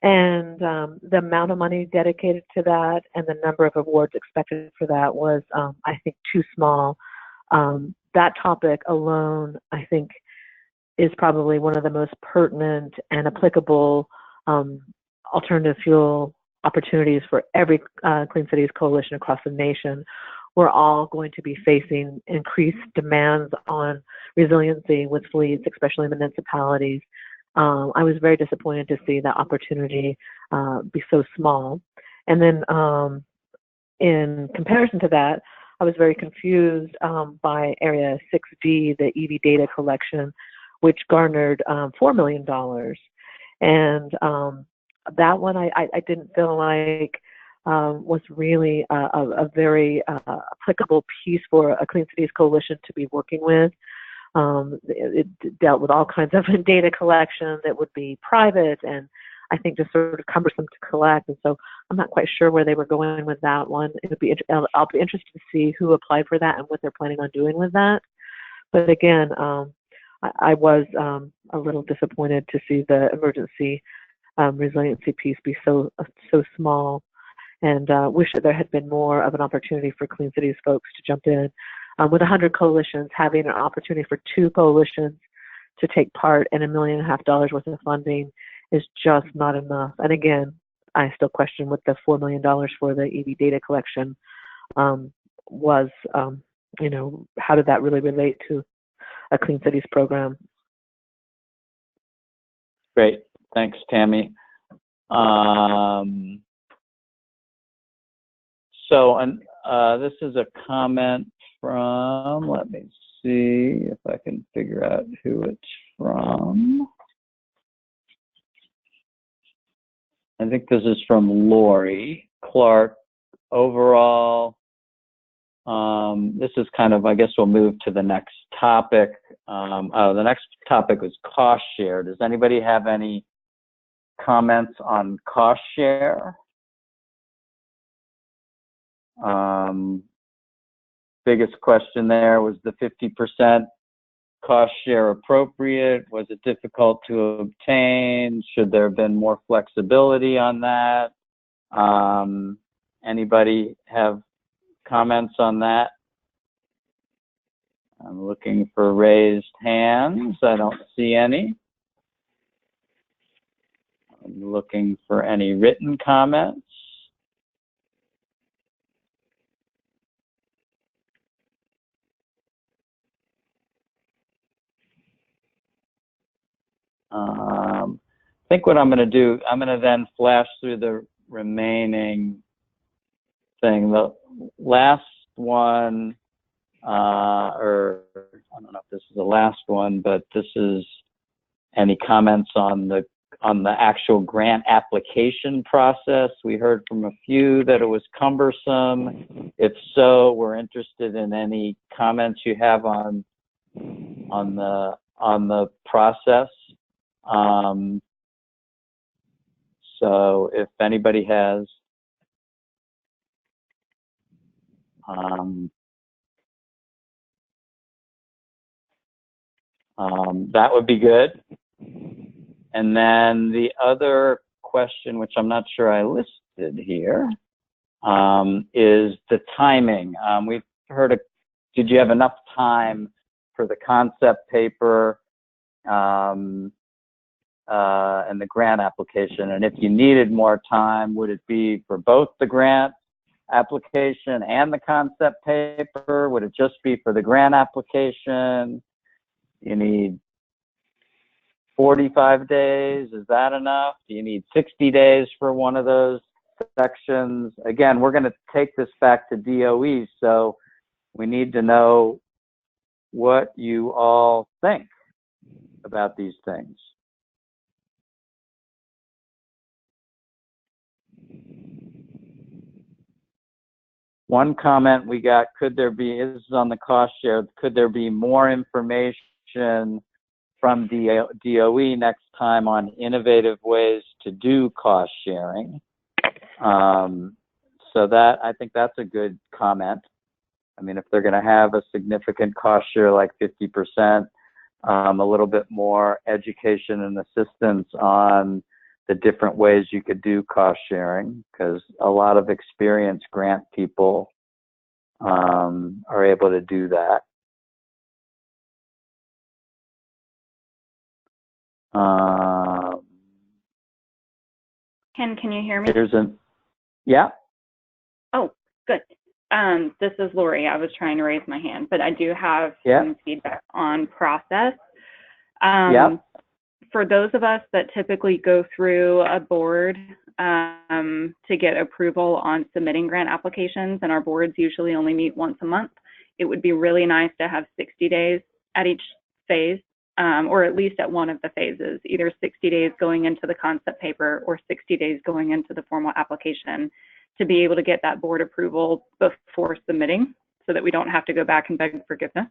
And the amount of money dedicated to that and the number of awards expected for that was, I think, too small. That topic alone, I think, is probably one of the most pertinent and applicable alternative fuel opportunities for every Clean Cities Coalition across the nation. We're all going to be facing increased demands on resiliency with fleets, especially municipalities. I was very disappointed to see that opportunity be so small. And then in comparison to that, I was very confused by Area 6D, the EV data collection, which garnered $4 million. And that one I didn't feel like was really a very applicable piece for a Clean Cities Coalition to be working with. It dealt with all kinds of data collection that would be private and I think just sort of cumbersome to collect. And so I'm not quite sure where they were going with that one. I'll be interested to see who applied for that and what they're planning on doing with that. But again, I was a little disappointed to see the emergency resiliency piece be so small, and wish that there had been more of an opportunity for Clean Cities folks to jump in. With 100 coalitions, having an opportunity for 2 coalitions to take part in $1.5 million worth of funding is just not enough. And again, I still question what the $4 million for the EV data collection was. How did that really relate to a Clean Cities program? Great. Thanks, Tammy. This is a comment from, let me see if I can figure out who it's from. I think this is from Lori Clark. Overall, this is kind of, I guess we'll move to the next topic. The next topic was cost share. Does anybody have any comments on cost share? Biggest question there was the 50% cost share appropriate? Was it difficult to obtain? Should there have been more flexibility on that? Anybody have comments on that? I'm looking for raised hands. I don't see any. I'm looking for any written comments. I think what I'm going to do, I'm going to then flash through the remaining thing. The last one, or I don't know if this is the last one, but this is any comments on the actual grant application process. We heard from a few that it was cumbersome. If so, we're interested in any comments you have on the process. So if anybody has that would be good. And then the other question, which I'm not sure I listed here, is the timing. We've heard did you have enough time for the concept paper and the grant application? And if you needed more time, would it be for both the grant application and the concept paper? Would it just be for the grant application? You need 45 days, is that enough? Do you need 60 days for one of those sections? Again, we're going to take this back to DOE, so we need to know what you all think about these things. one comment we got, could there be, this is on the cost share, could there be more information from DOE next time on innovative ways to do cost sharing? So that, I think that's a good comment. I mean, if they're going to have a significant cost share like 50%, a little bit more education and assistance on the different ways you could do cost sharing, because a lot of experienced grant people are able to do that. Ken, can you hear me? Yeah. Oh, good. This is Lori. I was trying to raise my hand, but I do have some feedback on process. For those of us that typically go through a board to get approval on submitting grant applications, and our boards usually only meet once a month, it would be really nice to have 60 days at each phase, or at least at one of the phases, either 60 days going into the concept paper or 60 days going into the formal application, to be able to get that board approval before submitting, so that we don't have to go back and beg forgiveness.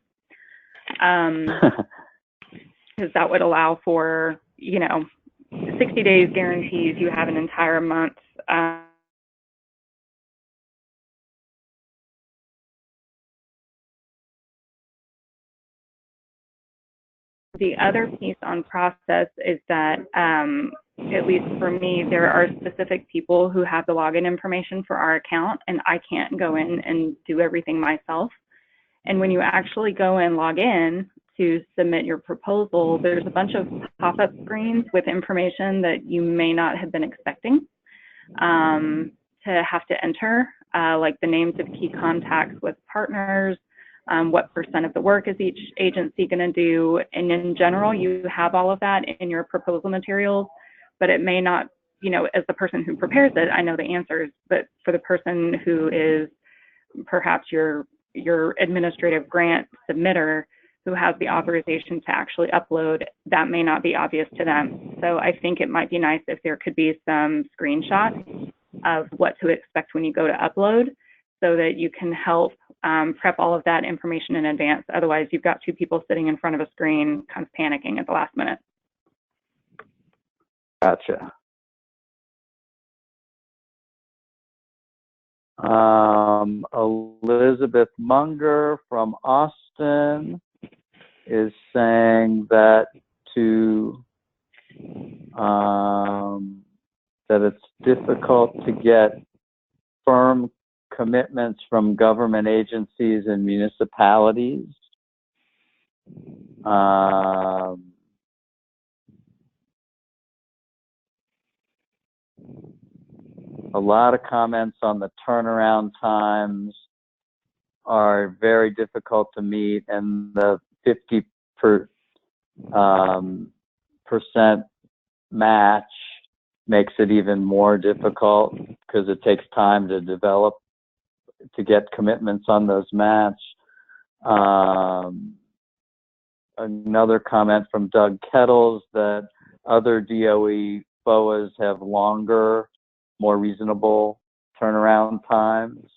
Because that would allow for, 60 days guarantees you have an entire month. The other piece on process is that, at least for me, there are specific people who have the login information for our account, and I can't go in and do everything myself. And when you actually go and log in to submit your proposal, there's a bunch of pop-up screens with information that you may not have been expecting to have to enter, like the names of key contacts with partners, what % of the work is each agency going to do. And in general, you have all of that in your proposal materials, but it may not, as the person who prepares it, I know the answers, but for the person who is perhaps your administrative grant submitter, who has the authorization to actually upload, that may not be obvious to them. So I think it might be nice if there could be some screenshots of what to expect when you go to upload, so that you can help prep all of that information in advance. Otherwise, you've got two people sitting in front of a screen kind of panicking at the last minute. Gotcha. Elizabeth Munger from Austin is saying that that it's difficult to get firm commitments from government agencies and municipalities. A lot of comments on the turnaround times are very difficult to meet, and the 50% match makes it even more difficult, because it takes time to develop, to get commitments on those match. Another comment from Doug Kettles that other DOE FOAs have longer, more reasonable turnaround times.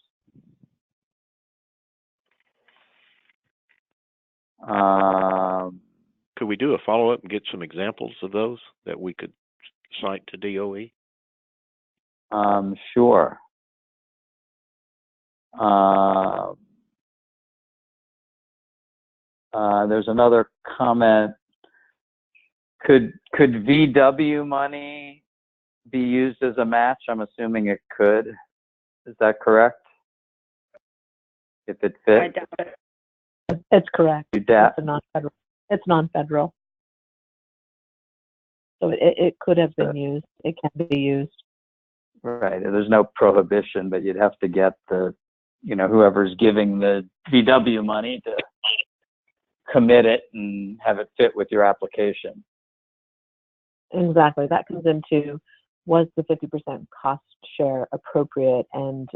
Could we do a follow-up and get some examples of those that we could cite to DOE? Sure. There's another comment. Could VW money be used as a match? I'm assuming it could. Is that correct? If it fits? I doubt it. It's correct. You doubt? It's non-federal. It's non-federal. So it could have been used. It can be used. Right. There's no prohibition, but you'd have to get the, whoever's giving the VW money to commit it and have it fit with your application. Exactly. That comes into, was the 50% cost share appropriate and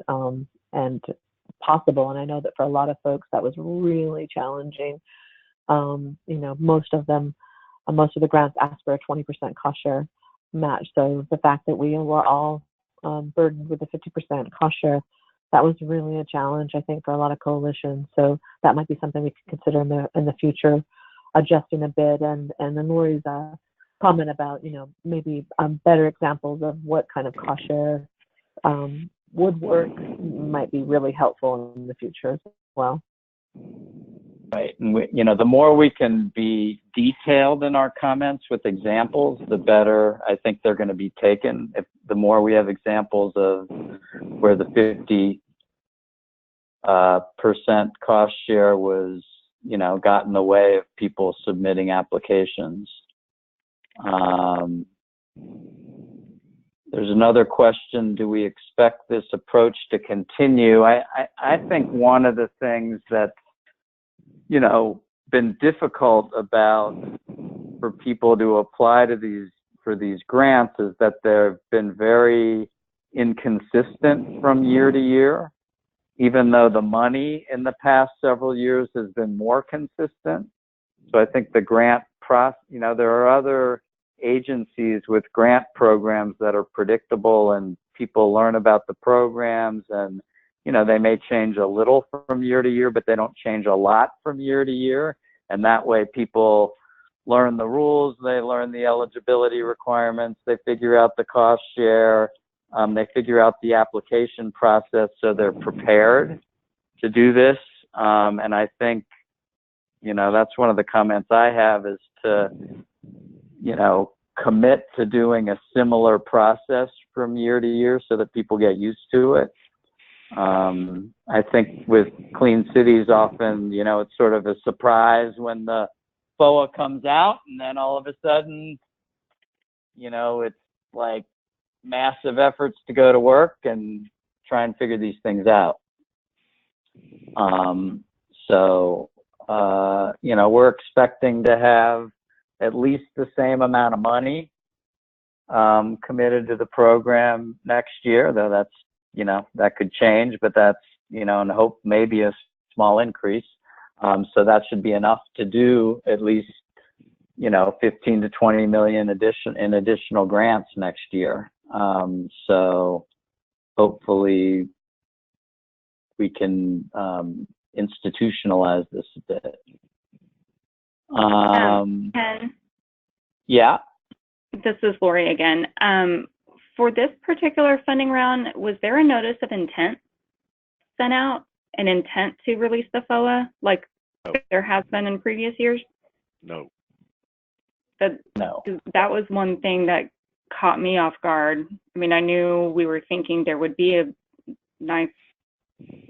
possible? And I know that for a lot of folks that was really challenging. Most of the grants asked for a 20% cost share match. So the fact that we were all burdened with a 50% cost share that was really a challenge, I think, for a lot of coalitions. So that might be something we could consider in the future, adjusting a bit. And then Lori's comment about, maybe better examples of what kind of cost share would work might be really helpful in the future as well. Right, and the more we can be detailed in our comments with examples, the better I think they're going to be taken. If the more we have examples of where the 50% cost share was, got in the way of people submitting applications. There's another question: do we expect this approach to continue? I think one of the things that's been difficult for people to apply to for these grants is that they've been very inconsistent from year to year, even though the money in the past several years has been more consistent. So I think the grant process, there are other agencies with grant programs that are predictable and people learn about the programs, and they may change a little from year to year, but they don't change a lot from year to year. And that way people learn the rules, they learn the eligibility requirements, they figure out the cost share, they figure out the application process, so they're prepared to do this. And I think, that's one of the comments I have, is to, commit to doing a similar process from year to year so that people get used to it. I think with Clean Cities, often, it's sort of a surprise when the FOA comes out, and then all of a sudden, it's like massive efforts to go to work and try and figure these things out. We're expecting to have at least the same amount of money committed to the program next year, though that's, that could change, but that's, and hope maybe a small increase. So that should be enough to do at least, 15 to 20 million in additional grants next year. So hopefully we can institutionalize this a bit. Ken, yeah. this is Lori again. For this particular funding round, was there a notice of intent sent out, an intent to release the FOA, like there has been in previous years? No. No. That was one thing that caught me off guard. I mean, I knew we were thinking there would be a nice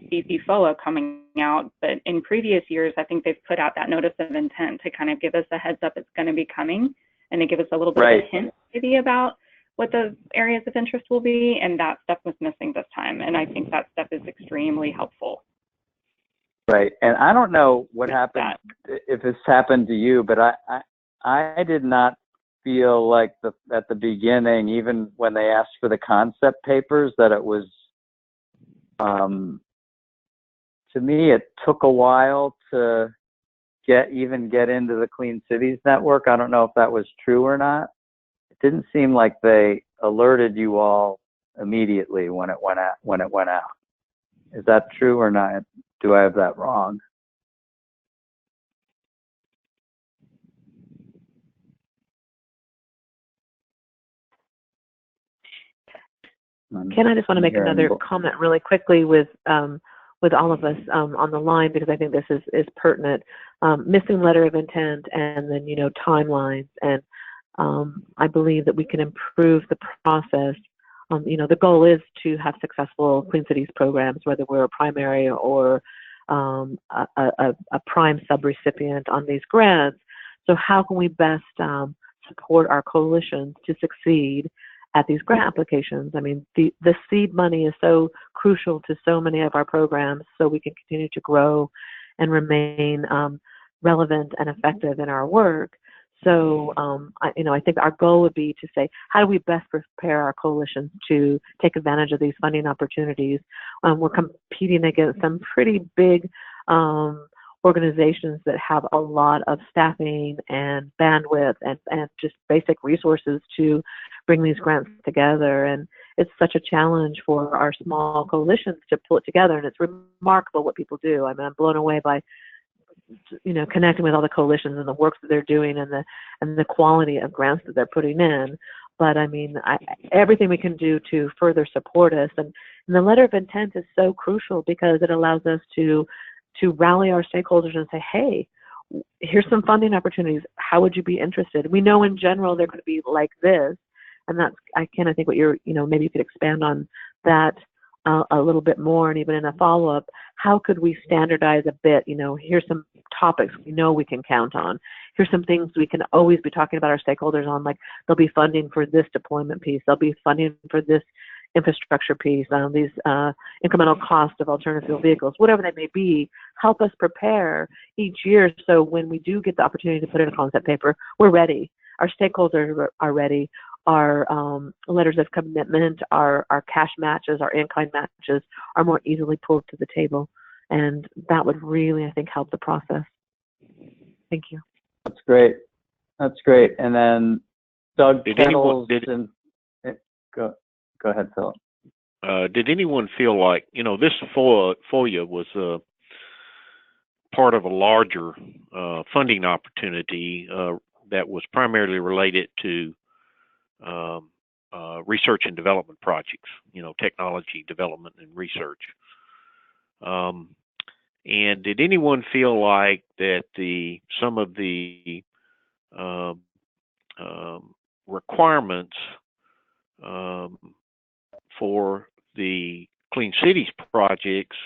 beefy FOA coming out, but in previous years, I think they've put out that notice of intent to kind of give us a heads up it's going to be coming, and to give us a little bit of a hint maybe about what the areas of interest will be, and that stuff was missing this time, and I think that stuff is extremely helpful. Right, and I don't know what happened, if this happened to you, but I did not feel like at the beginning, even when they asked for the concept papers, that it was, to me, it took a while to get into the Clean Cities network. I don't know if that was true or not. It didn't seem like they alerted you all immediately when it went out. Is that true or not? Do I have that wrong? Ken, I just want to make another comment really quickly with all of us on the line, because I think this is pertinent. Missing letter of intent, and then timelines, and I believe that we can improve the process. The goal is to have successful Clean Cities programs, whether we're a primary or a prime subrecipient on these grants. So how can we best support our coalitions to succeed at these grant applications? I mean, the seed money is so crucial to so many of our programs, so we can continue to grow and remain relevant and effective in our work. So, I think our goal would be to say, how do we best prepare our coalitions to take advantage of these funding opportunities? We're competing against some pretty big organizations that have a lot of staffing and bandwidth and just basic resources to bring these grants together. And it's such a challenge for our small coalitions to pull it together, and it's remarkable what people do. I mean, I'm blown away by, you know, connecting with all the coalitions and the work that they're doing and the quality of grants that they're putting in. But I mean, everything we can do to further support us, and the letter of intent is so crucial because it allows us to rally our stakeholders and say, hey, here's some funding opportunities. How would you be interested? We know in general they're going to be like this, and that's, I think what you're, you know, maybe you could expand on that a little bit more, and even in a follow-up, how could we standardize a bit? You know, here's some topics we know we can count on. Here's some things we can always be talking about our stakeholders on, like there'll be funding for this deployment piece, there'll be funding for this infrastructure piece, these incremental cost of alternative fuel vehicles, whatever they may be. Help us prepare each year so when we do get the opportunity to put in a concept paper, we're ready. Our stakeholders are ready. Our letters of commitment, our cash matches, our in-kind matches are more easily pulled to the table. And that would really, I think, help the process. Thank you. That's great. That's great. And then Doug Kettles go ahead, Philip. Did anyone feel like, you know, this FOIA was part of a larger funding opportunity that was primarily related to research and development projects, you know, technology development and research. And did anyone feel like that some of the requirements for the Clean Cities projects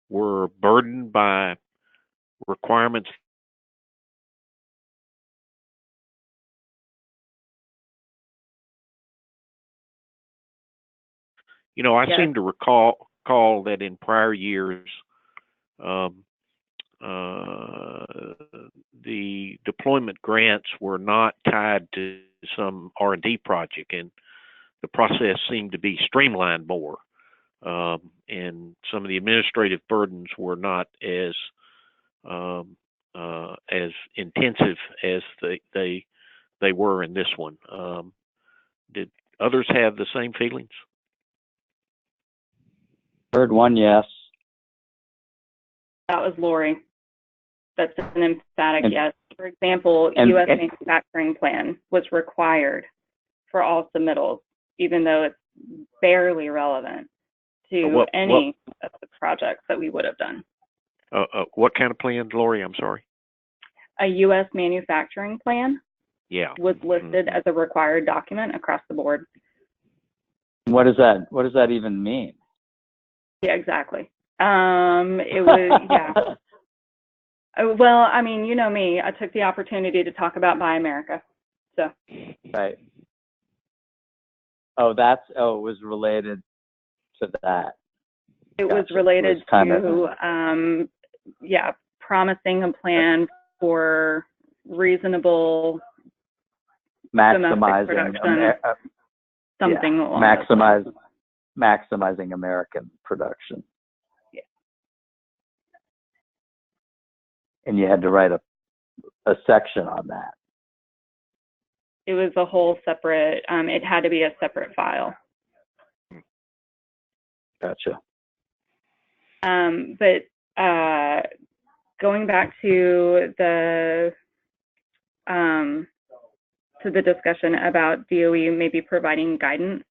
were burdened by requirements? You know, I seem to recall that in prior years, the deployment grants were not tied to some R&D project, and the process seemed to be streamlined more, and some of the administrative burdens were not as intensive as they were in this one. Did others have the same feelings? Heard one yes. That was Lori. That's an emphatic yes. For example, U.S. manufacturing plan was required for all submittals, even though it's barely relevant to any of the projects that we would have done. What kind of plan, Lori? I'm sorry. A U.S. manufacturing plan was listed as a required document across the board. What does that even mean? Yeah, exactly. It was, well, I mean, you know me, I took the opportunity to talk about Buy America, so. Right. Oh, it was related to that. It was related to, promising a plan for reasonable maximizing production, something along maximizing American production. Yeah. And you had to write a section on that. It was a whole separate, it had to be a separate file. Gotcha. But going back to the discussion about DOE maybe providing guidance,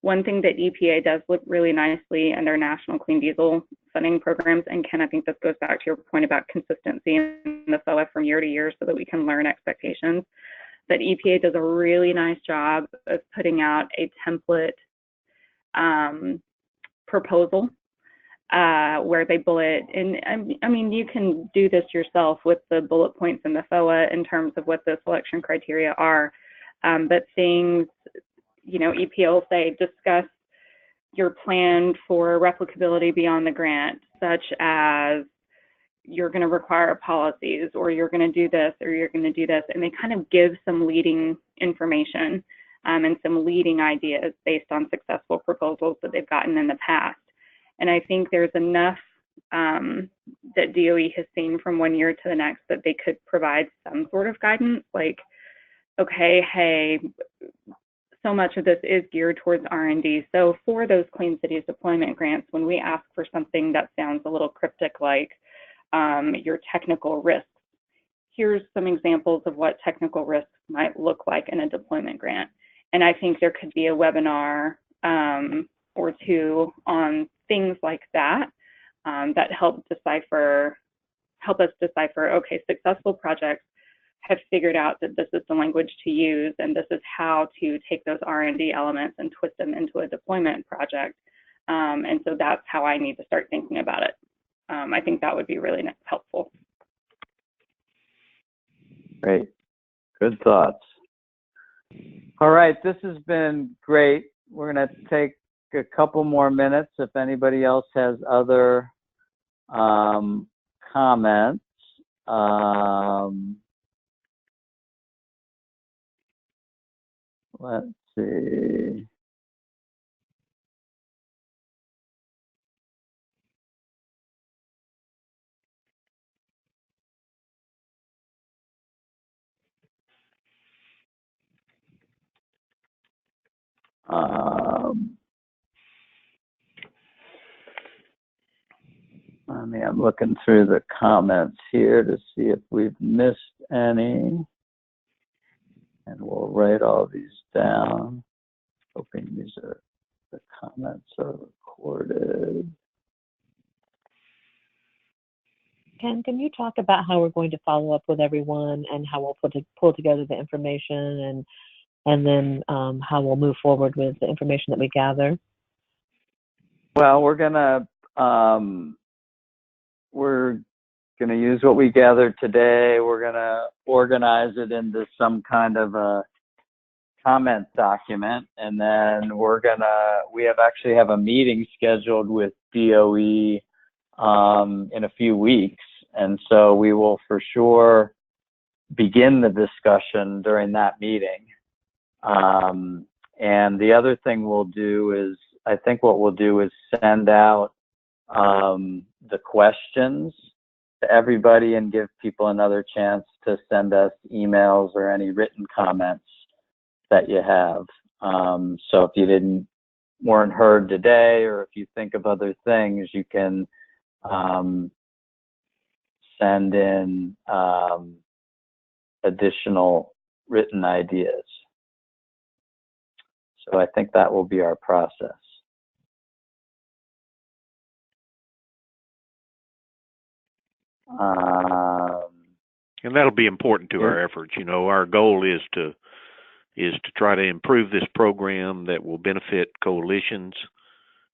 one thing that EPA does look really nicely in their national clean diesel funding programs, and Ken, I think this goes back to your point about consistency in the FOA from year to year so that we can learn expectations, that EPA does a really nice job of putting out a template proposal where they bullet, and I mean, you can do this yourself with the bullet points in the FOA in terms of what the selection criteria are, but things, you know, EPA will say, discuss your plan for replicability beyond the grant, such as you're going to require policies, or you're going to do this, or you're going to do this. And they kind of give some leading information and some leading ideas based on successful proposals that they've gotten in the past. And I think there's enough that DOE has seen from one year to the next that they could provide some sort of guidance, like, okay, hey, so much of this is geared towards R&D. So for those Clean Cities deployment grants, when we ask for something that sounds a little cryptic like your technical risks, here's some examples of what technical risks might look like in a deployment grant. And I think there could be a webinar or two on things like that that help us decipher, okay, successful projects have figured out that this is the language to use, and this is how to take those R&D elements and twist them into a deployment project. And so that's how I need to start thinking about it. I think that would be really helpful. Great. Good thoughts. All right, this has been great. We're going to take a couple more minutes if anybody else has other comments. Let's see. I'm looking through the comments here to see if we've missed any. And we'll write all these down. Hoping the comments are recorded. Ken, can you talk about how we're going to follow up with everyone and how we'll pull together the information and then how we'll move forward with the information that we gather? Well, we're gonna use what we gathered today. We're gonna organize it into some kind of a comment document, and then we actually have a meeting scheduled with DOE in a few weeks, and so we will for sure begin the discussion during that meeting. And the other thing we'll do is, I think what we'll do is send out the questions to everybody and give people another chance to send us emails or any written comments that you have. So if you weren't heard today, or if you think of other things, you can send in additional written ideas. So I think that will be our process. And that'll be important to our efforts. You know, our goal is to try to improve this program that will benefit coalitions,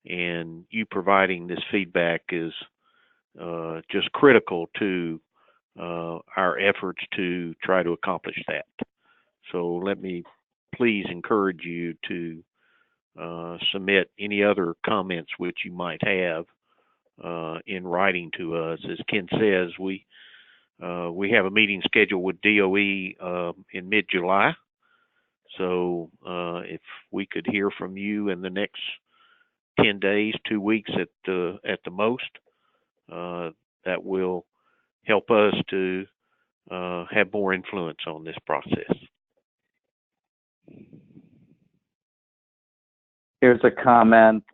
and you providing this feedback is just critical to our efforts to try to accomplish that. So let me please encourage you to submit any other comments which you might have in writing to us. As Ken says, we have a meeting scheduled with DOE in mid-July. So if we could hear from you in the next 10 days, 2 weeks at the most, that will help us to have more influence on this process. Here's a comment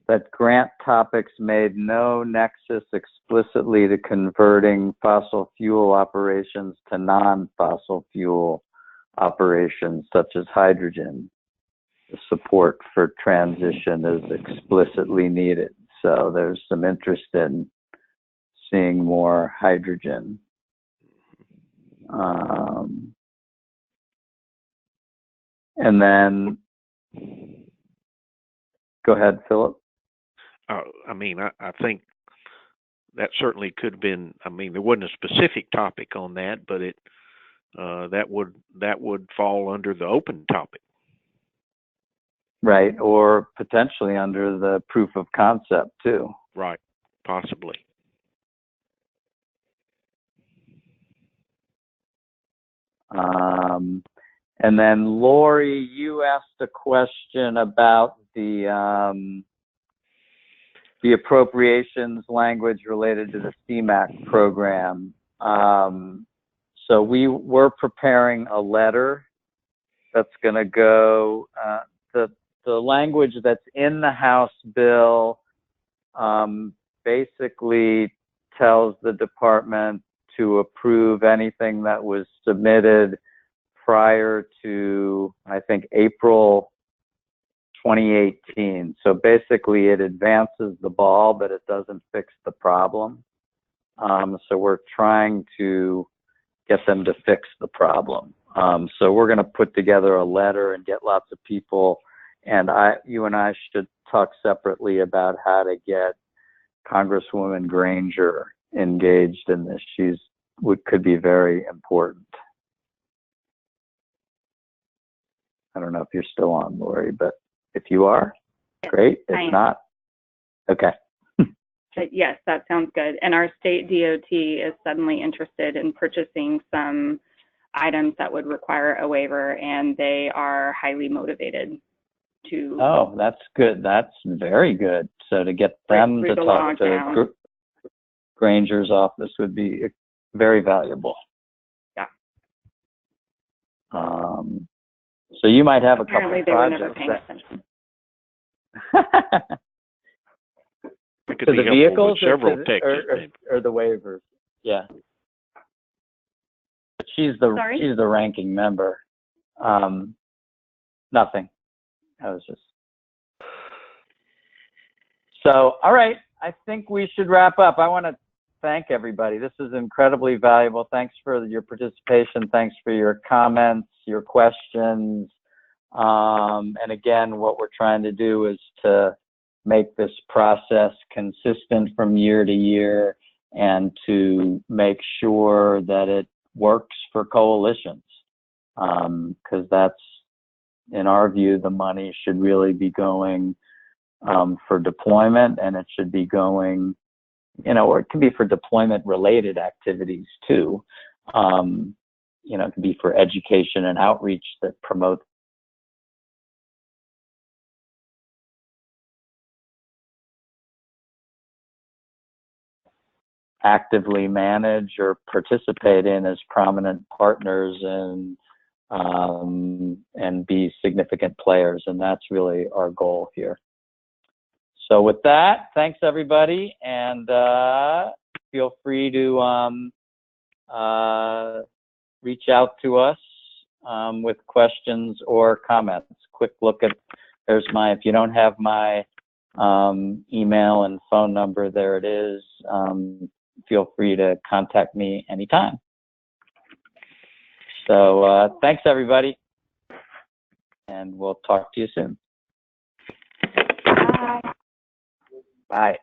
that grant topics made no nexus explicitly to converting fossil fuel operations to non-fossil fuel operations, such as hydrogen. The support for transition is explicitly needed. So there's some interest in seeing more hydrogen. And then, go ahead, Philip. I mean, I think that certainly could have been. I mean, there wasn't a specific topic on that, but that would fall under the open topic, right? Or potentially under the proof of concept too. Right, possibly. And then Lori, you asked a question about the appropriations language related to the CMAQ program. So we were preparing a letter that's going to go, the language that's in the House bill basically tells the department to approve anything that was submitted prior to, I think, April 2018. So basically it advances the ball, but it doesn't fix the problem. So we're trying to get them to fix the problem. So we're going to put together a letter and get lots of people, and you and I should talk separately about how to get Congresswoman Granger engaged in this. Could be very important. I don't know if you're still on, Lori, but if you are, great. If not, okay. Yes, that sounds good. And our state DOT is suddenly interested in purchasing some items that would require a waiver, and they are highly motivated to. Oh, that's good. That's very good. So to get them to talk to Granger's office would be very valuable. Yeah. So you might have Apparently a couple they of were never projects. paying attention. It could To be the vehicles several or the waivers. Yeah. But she's the ranking member. Nothing. I was just. So, all right. I think we should wrap up. I want to thank everybody. This is incredibly valuable. Thanks for your participation. Thanks for your comments, your questions. And again, what we're trying to do is to make this process consistent from year to year and to make sure that it works for coalitions. Because that's, in our view, the money should really be going for deployment, and it should be going, or it can be for deployment related activities too. It can be for education and outreach that promote actively manage or participate in as prominent partners and be significant players. And that's really our goal here. So with that, thanks everybody, and feel free to reach out to us with questions or comments. Quick look at, if you don't have my email and phone number, there it is. Feel free to contact me anytime. So thanks everybody, and we'll talk to you soon. Bye. Bye.